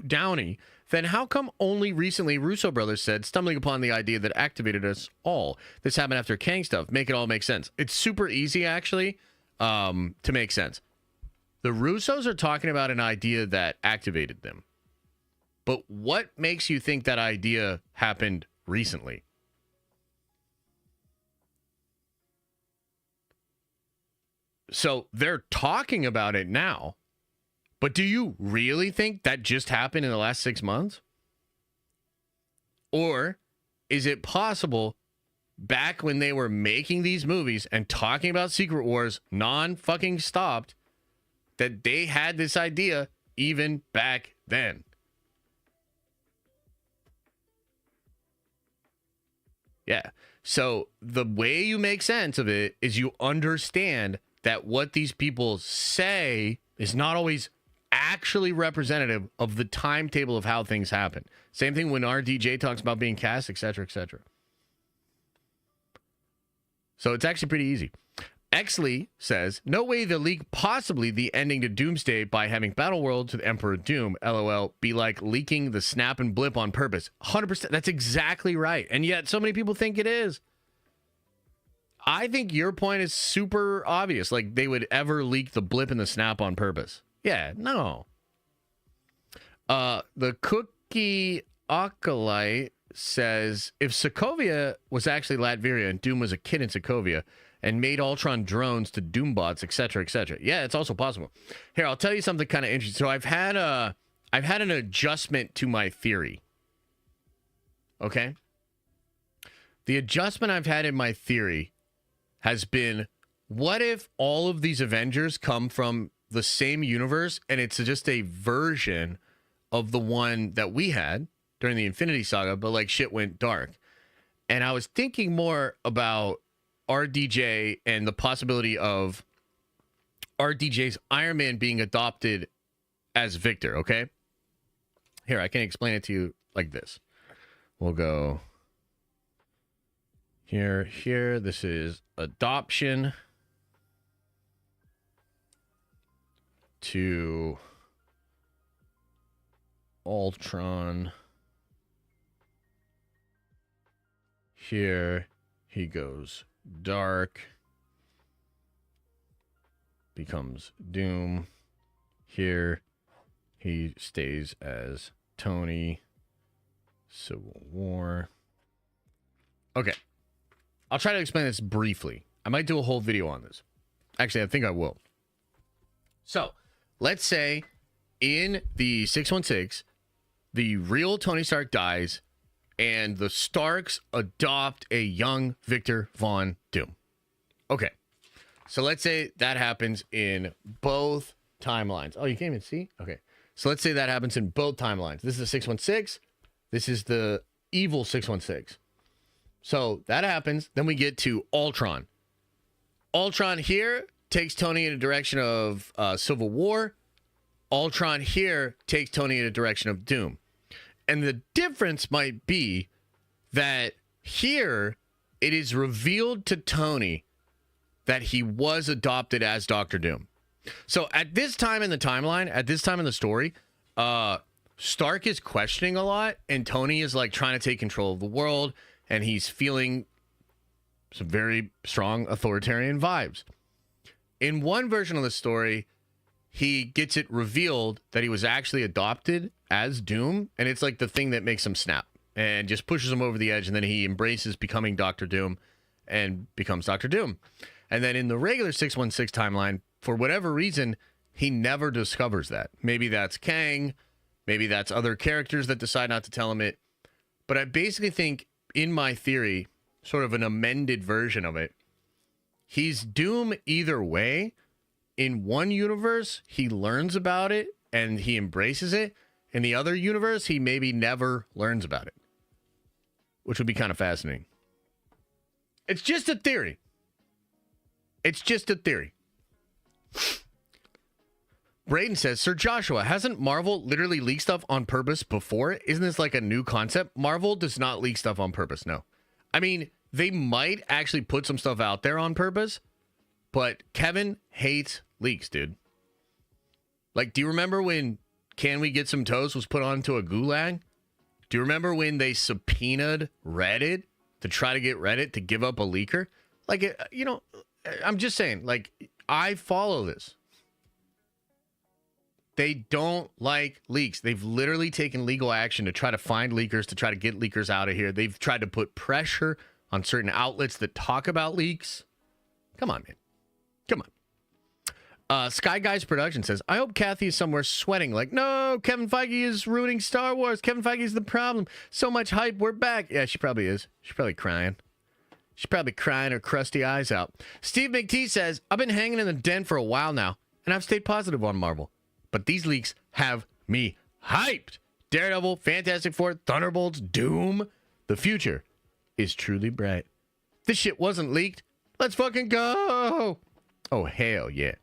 Downey, then how come only recently Russo Brothers said, stumbling upon the idea that activated us all? This happened after Kang stuff. Make it all make sense. It's super easy, actually, to make sense. The Russos are talking about an idea that activated them. But what makes you think that idea happened recently? So they're talking about it now. But do you really think that just happened in the last 6 months? Or is it possible back when they were making these movies and talking about Secret Wars non-fucking stopped, that they had this idea even back then? Yeah. So the way you make sense of it is you understand that what these people say is not always actually representative of the timetable of how things happen. Same thing when RDJ talks about being cast, etc., etc. So it's actually pretty easy. Exley says, no way the leak possibly the ending to Doomsday by having Battleworld to the Emperor Doom, LOL, be like leaking the snap and blip on purpose. 100%. That's exactly right. And yet so many people think it is. I think your point is super obvious. Like they would ever leak the blip and the snap on purpose. Yeah, no. The Cookie Acolyte says, if Sokovia was actually Latveria and Doom was a kid in Sokovia, and made Ultron drones to Doombots, etc., etc. Yeah, it's also possible. Here, I'll tell you something kind of interesting. So I've had an adjustment to my theory. Okay? The adjustment I've had in my theory has been, what if all of these Avengers come from the same universe and it's just a version of the one that we had during the Infinity Saga, but like shit went dark. And I was thinking more about RDJ and the possibility of RDJ's Iron Man being adopted as Victor, okay? Here, I can explain it to you like this. We'll go here. This is adoption to Ultron. Here he goes dark, becomes Doom. Here he stays as Tony. Civil War. Okay. I'll try to explain this briefly. I might do a whole video on this. Actually, I think I will. So, let's say in the 616, the real Tony Stark dies, and the Starks adopt a young Victor Von Doom. Okay. So let's say that happens in both timelines. Oh, you can't even see? Okay. So let's say that happens in both timelines. This is the 616. This is the evil 616. So that happens. Then we get to Ultron. Ultron here takes Tony in a direction of Civil War. Ultron here takes Tony in a direction of Doom. And the difference might be that here it is revealed to Tony that he was adopted as Doctor Doom. So at this time in the timeline, at this time in the story, Stark is questioning a lot, and Tony is like trying to take control of the world, and he's feeling some very strong authoritarian vibes. In one version of the story, he gets it revealed that he was actually adopted as Doom, and it's like the thing that makes him snap and just pushes him over the edge, and then he embraces becoming Doctor Doom and becomes Doctor Doom. And then in the regular 616 timeline, for whatever reason, he never discovers that. Maybe that's Kang, maybe that's other characters that decide not to tell him it. But I basically think, in my theory, sort of an amended version of it, he's Doom either way. In one universe, he learns about it and he embraces it. In the other universe, he maybe never learns about it, which would be kind of fascinating. It's just a theory. It's just a theory. Braden says, Sir Joshua, hasn't Marvel literally leaked stuff on purpose before? Isn't this like a new concept? Marvel does not leak stuff on purpose, no. I mean, they might actually put some stuff out there on purpose, but Kevin hates leaks, dude. Like, do you remember when Can We Get Some Toast was put onto a gulag? Do you remember when they subpoenaed Reddit to try to get Reddit to give up a leaker? Like, you know, I'm just saying, like, I follow this. They don't like leaks. They've literally taken legal action to try to find leakers, to try to get leakers out of here. They've tried to put pressure on certain outlets that talk about leaks. Come on, man. Come on. Sky Guys Production says, I hope Kathy is somewhere sweating like, no, Kevin Feige is ruining Star Wars. Kevin Feige is the problem. So much hype. We're back. Yeah, she probably is. She's probably crying. She's probably crying her crusty eyes out. Steve McT says, I've been hanging in the den for a while now, and I've stayed positive on Marvel. But these leaks have me hyped. Daredevil, Fantastic Four, Thunderbolts, Doom. The future is truly bright. This shit wasn't leaked. Let's fucking go. Oh, hell yeah.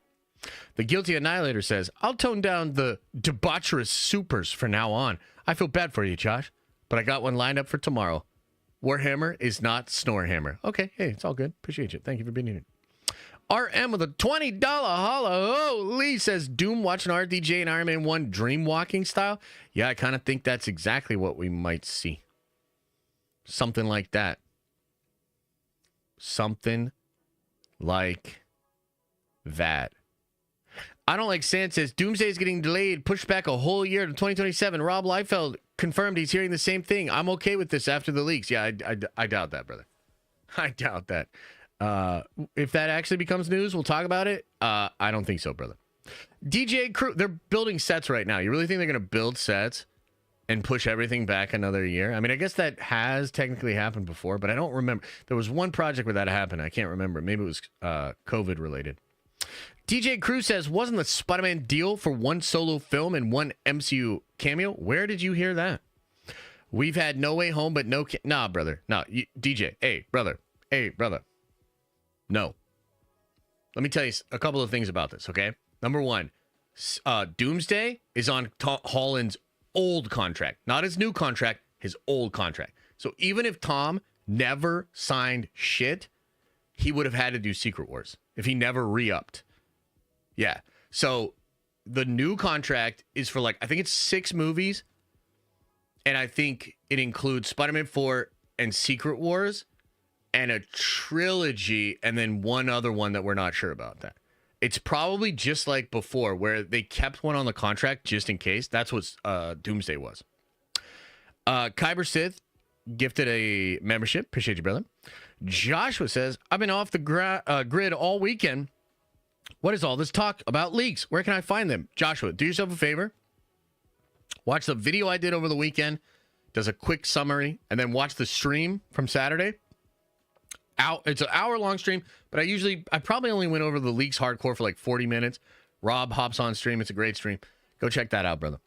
The Guilty Annihilator says, I'll tone down the debaucherous supers for now on. I feel bad for you, Josh, but I got one lined up for tomorrow. Warhammer is not Snorehammer. Okay, hey, it's all good. Appreciate you. Thank you for being here. RM with a $20 holla. Oh, Lee says, Doom watching RDJ and Iron Man 1 dream walking style. Yeah, I kind of think that's exactly what we might see. Something like that. Something like that. I don't like Sand says, Doomsday is getting delayed, pushed back a whole year to 2027. Rob Liefeld confirmed he's hearing the same thing. I'm okay with this after the leaks. Yeah, I doubt that, brother. I doubt that. If that actually becomes news, we'll talk about it. I don't think so, brother. DJ Crew, they're building sets right now. You really think they're going to build sets and push everything back another year? I mean, I guess that has technically happened before, but I don't remember. There was one project where that happened. I can't remember. Maybe it was COVID related. DJ Crew says, wasn't the Spider-Man deal for one solo film and one MCU cameo? Where did you hear that? We've had No Way Home, but no... Nah, brother. Nah, DJ. Hey, brother. Hey, brother. No. Let me tell you a couple of things about this, okay? Number one, Doomsday is on Holland's old contract. Not his new contract, his old contract. So even if Tom never signed shit, he would have had to do Secret Wars if he never re-upped. Yeah. So the new contract is for I think it's 6 movies. And I think it includes Spider-Man 4 and Secret Wars and a trilogy and then one other one that we're not sure about that. It's probably just like before where they kept one on the contract just in case. That's what Doomsday was. Kyber Sith gifted a membership. Appreciate you, brother. Joshua says, I've been off the grid all weekend. What is all this talk about leaks? Where can I find them? Joshua, do yourself a favor. Watch the video I did over the weekend. Does a quick summary. And then watch the stream from Saturday. It's an hour-long stream. But I probably only went over the leaks hardcore for 40 minutes. Rob hops on stream. It's a great stream. Go check that out, brother.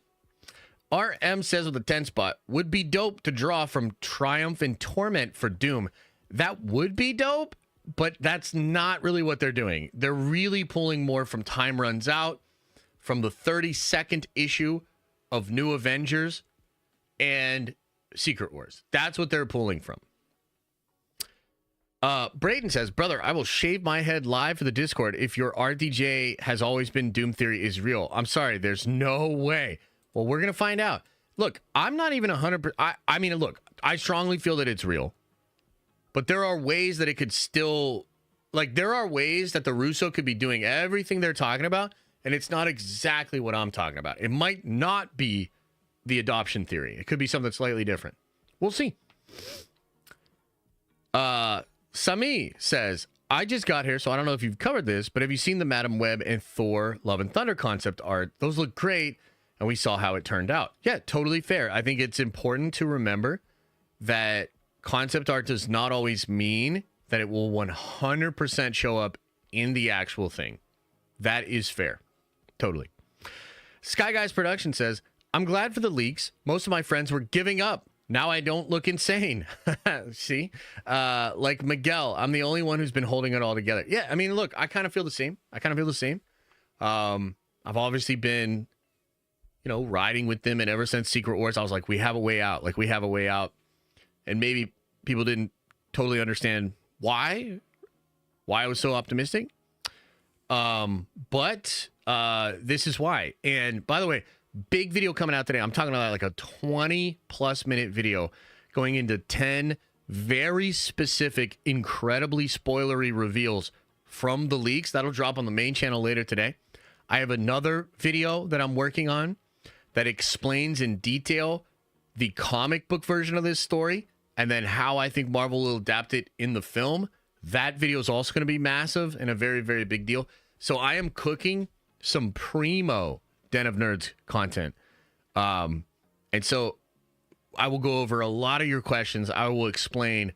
RM says with a 10 spot, would be dope to draw from Triumph and Torment for Doom. That would be dope. But that's not really what they're doing. They're really pulling more from Time Runs Out, from the 32nd issue of New Avengers, and Secret Wars. That's what they're pulling from. Brayden says, brother, I will shave my head live for the Discord if your RDJ has always been Doom theory is real. I'm sorry, there's no way. Well, we're going to find out. Look, I'm not even 100%. I mean, look, I strongly feel that it's real. But there are ways that it could still, there are ways that the Russo could be doing everything they're talking about, and it's not exactly what I'm talking about. It might not be the adoption theory. It could be something slightly different. We'll see. Sami says, I just got here, so I don't know if you've covered this, but have you seen the Madam Web and Thor Love and Thunder concept art? Those look great, and we saw how it turned out. Yeah, totally fair. I think it's important to remember that concept art does not always mean that it will 100% show up in the actual thing. That is fair. Totally. Sky Guys Production says, I'm glad for the leaks. Most of my friends were giving up. Now I don't look insane. See? Like Miguel, I'm the only one who's been holding it all together. Yeah, I mean, look, I kind of feel the same. I've obviously been, riding with them, and ever since Secret Wars, I was like, we have a way out. We have a way out. And maybe people didn't totally understand why I was so optimistic. But this is why. And by the way, big video coming out today. I'm talking about a 20+ minute video going into 10 very specific, incredibly spoilery reveals from the leaks. That'll drop on the main channel later today. I have another video that I'm working on that explains in detail the comic book version of this story, and then how I think Marvel will adapt it in the film. That video is also going to be massive and a very, very big deal. So I am cooking some primo Den of Nerds content. And so I will go over a lot of your questions. I will explain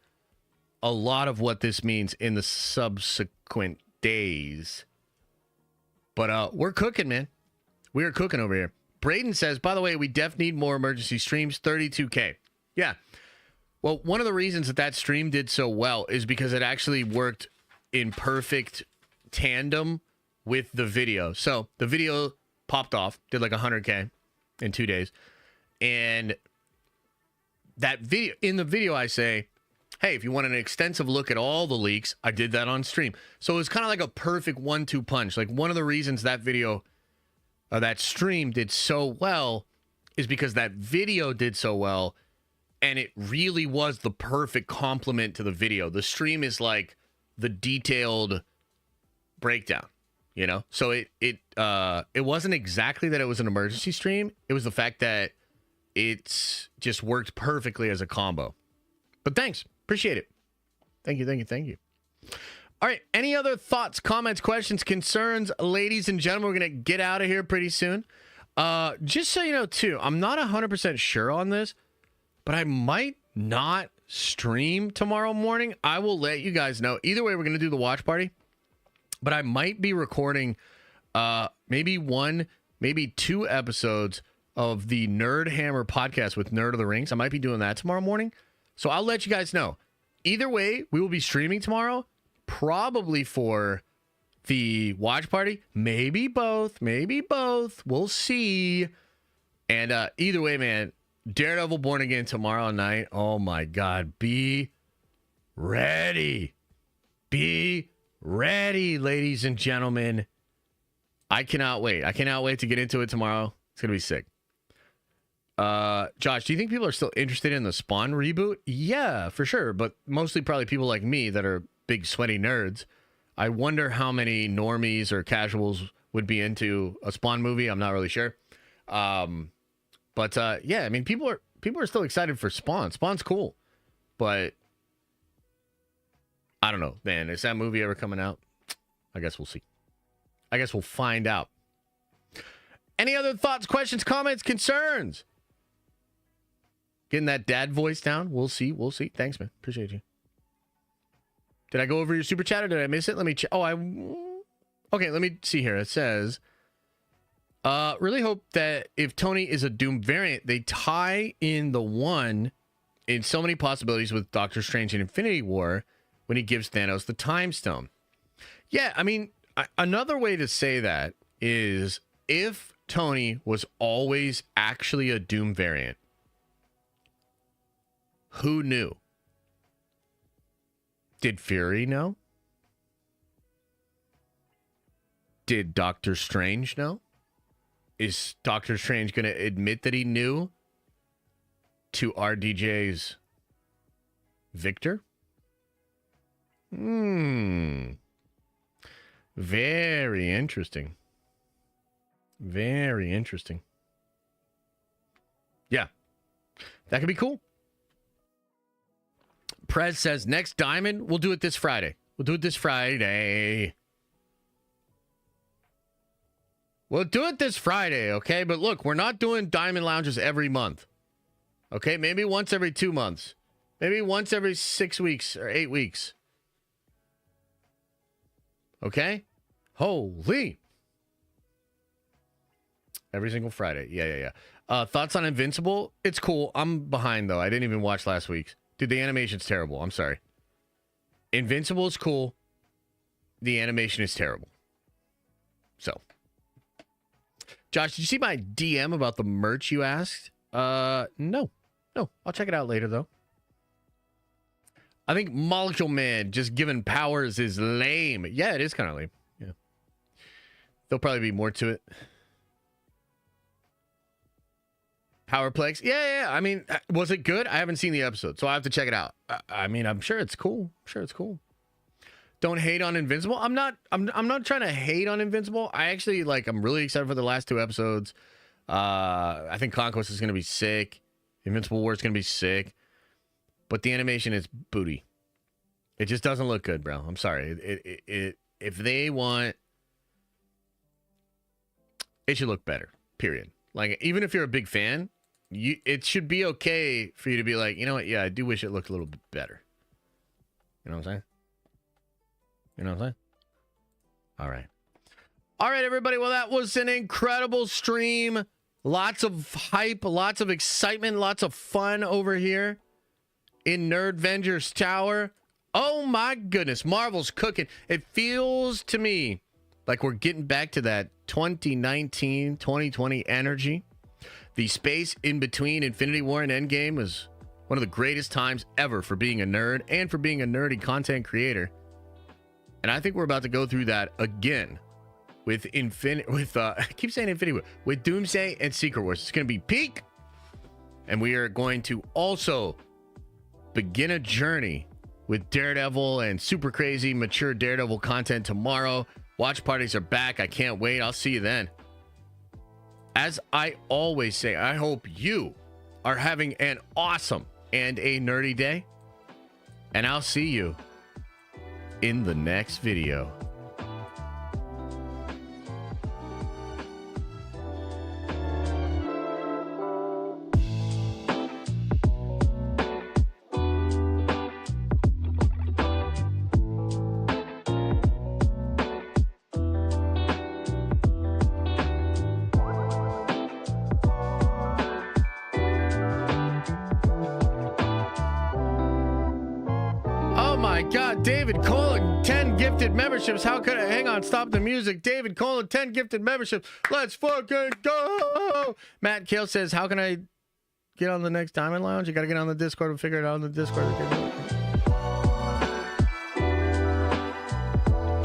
a lot of what this means in the subsequent days. But we're cooking, man. We are cooking over here. Braden says, by the way, we def need more emergency streams, 32K. Yeah. Well, one of the reasons that stream did so well is because it actually worked in perfect tandem with the video. So the video popped off, did 100K in 2 days. And that video, in the video, I say, hey, if you want an extensive look at all the leaks, I did that on stream. So it was kind of like a perfect 1-2 punch. One of the reasons that video, that stream did so well is because that video did so well. And it really was the perfect complement to the video. The stream is the detailed breakdown, So it wasn't exactly that it was an emergency stream. It was the fact that it's just worked perfectly as a combo. But thanks. Appreciate it. Thank you. All right. Any other thoughts, comments, questions, concerns? Ladies and gentlemen, we're going to get out of here pretty soon. Just so you know, too, I'm not 100% sure on this, but I might not stream tomorrow morning. I will let you guys know. Either way, we're going to do the watch party, but I might be recording maybe 1, maybe 2 episodes of the Nerd Hammer podcast with Nerd of the Rings. I might be doing that tomorrow morning. So I'll let you guys know. Either way, we will be streaming tomorrow. Probably for the watch party, maybe both. We'll see. And either way, man, Daredevil Born Again tomorrow night. Oh my God, be ready, ladies and gentlemen. I cannot wait. To get into it tomorrow. It's gonna be sick. Josh, do you think people are still interested in the Spawn reboot? Yeah, for sure, but mostly probably people like me that are big sweaty nerds. I wonder how many normies or casuals would be into a Spawn movie. I'm not really sure. But yeah, I mean, people are still excited for Spawn. Spawn's cool, but I don't know, man. Is that movie ever coming out? I guess we'll see. I guess we'll find out. Any other thoughts, questions, comments, concerns? Getting that dad voice down. We'll see. Thanks, man. Appreciate you. Did I go over your super chat or did I miss it? Let me check. Okay, let me see here. It says, really hope that if Tony is a Doom variant, they tie in the one in so many possibilities with Doctor Strange in Infinity War when he gives Thanos the Time Stone. Yeah, I mean, another way to say that is if Tony was always actually a Doom variant, who knew? Did Fury know? Did Doctor Strange know? Is Doctor Strange going to admit that he knew to RDJ's Victor? Very interesting. Very interesting. Yeah. That could be cool. Prez says, next Diamond, we'll do it this Friday. We'll do it this Friday, okay? But look, we're not doing Diamond Lounges every month. Okay? Maybe once every 2 months. Maybe once every 6 weeks or 8 weeks. Okay? Holy. Every single Friday. Yeah. Thoughts on Invincible? It's cool. I'm behind, though. I didn't even watch last week's. Dude, the animation's terrible. I'm sorry. Invincible is cool. The animation is terrible. So. Josh, did you see my DM about the merch you asked? No. I'll check it out later, though. I think Molecule Man just giving powers is lame. Yeah, it is kind of lame. Yeah. There'll probably be more to it. Powerplex. Yeah. I mean, was it good? I haven't seen the episode, so I have to check it out. I mean, I'm sure it's cool. Don't hate on Invincible. I'm not trying to hate on Invincible. I actually I'm really excited for the last 2 episodes. I think Conquest is going to be sick. Invincible War is going to be sick. But the animation is booty. It just doesn't look good, bro. I'm sorry. If they want, it should look better. Period. Even if you're a big fan, it should be okay for you to be like, you know what? Yeah, I do wish it looked a little bit better. You know what I'm saying? All right, everybody. Well, that was an incredible stream. Lots of hype, lots of excitement, lots of fun over here in Nerd Vengers Tower. Oh my goodness, Marvel's cooking. It feels to me like we're getting back to that 2019, 2020 energy. The space in between Infinity War and Endgame was one of the greatest times ever for being a nerd and for being a nerdy content creator. And I think we're about to go through that again with I keep saying Infinity War, with Doomsday and Secret Wars. It's going to be peak. And we are going to also begin a journey with Daredevil and super crazy mature Daredevil content tomorrow. Watch parties are back. I can't wait. I'll see you then. As I always say, I hope you are having an awesome and a nerdy day. And I'll see you in the next video. God, David Colin, 10 gifted memberships. How could I? Hang on, stop the music. David Colin, 10 gifted memberships. Let's fucking go. Matt Kale says, how can I get on the next Diamond Lounge? You got to get on the Discord and figure it out on the Discord.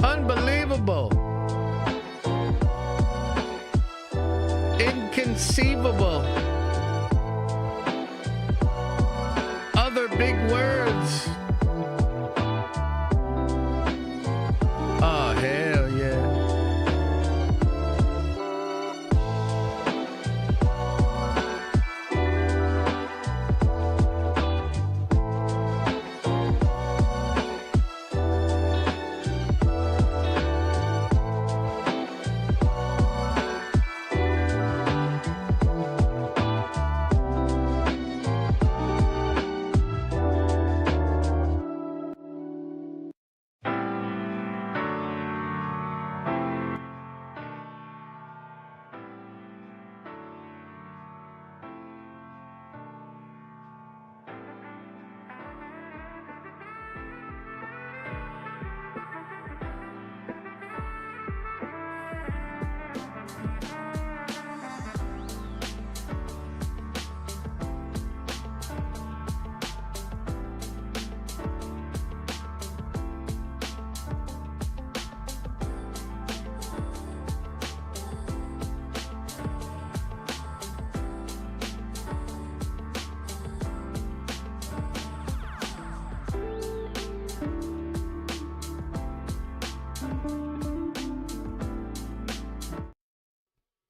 Unbelievable. Inconceivable. Other big words. Oh, hell yeah.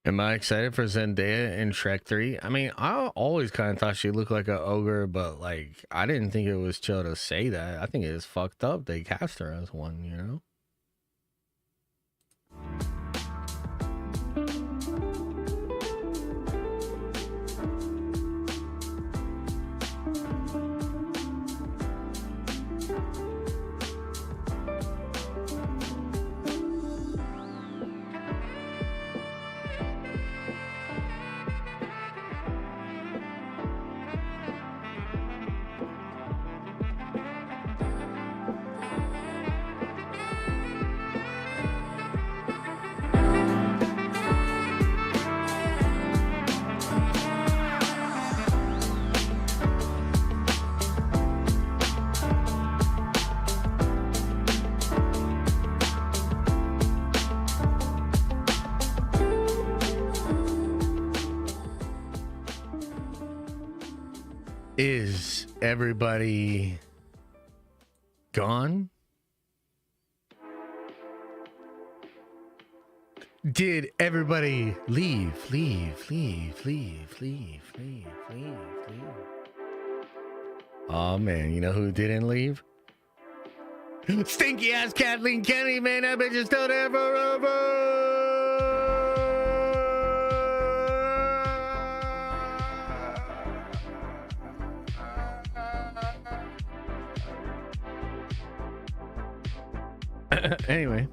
Am I excited for Zendaya in Shrek 3? I mean, I always kind of thought she looked like an ogre, but like, I didn't think it was chill to say that. I think it is fucked up they cast her as one, you know? Is everybody gone? Did everybody leave? Oh man, you know who didn't leave? Stinky ass Kathleen Kennedy, man, that bitch is still there forever. Anyway,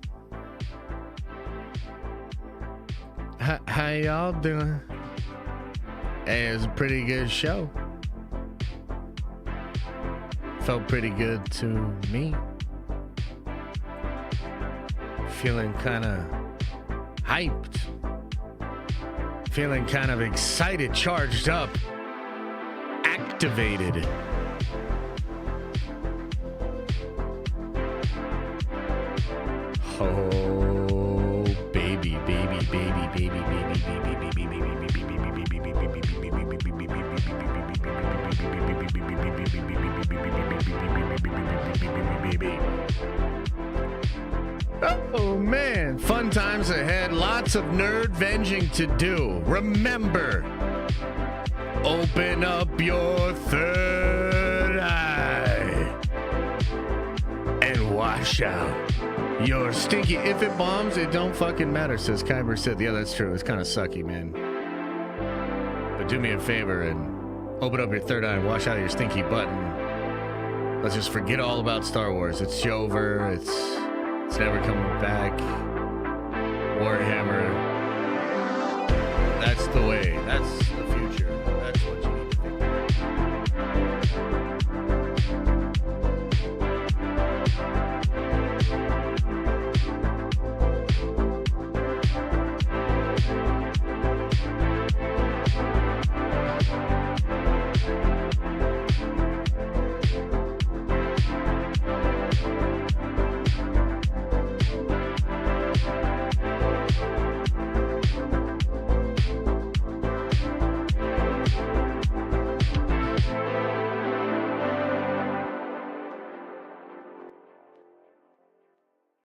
how y'all doing? Hey, it was a pretty good show. Felt pretty good to me. Feeling kind of hyped. Feeling kind of excited, charged up, activated. Oh, baby, baby, baby, baby, baby, baby, baby. Oh man, fun times ahead. Lots of nerd venging to do. Remember, open up your third eye and Wash out your stinky. If it bombs, it don't fucking matter, says Kyber Sith. Yeah, that's true. It's kind of sucky, man. But do me a favor and open up your third eye and wash out your stinky button. Let's just forget all about Star Wars. It's over. It's never coming back. Warhammer. That's the way. That's the future.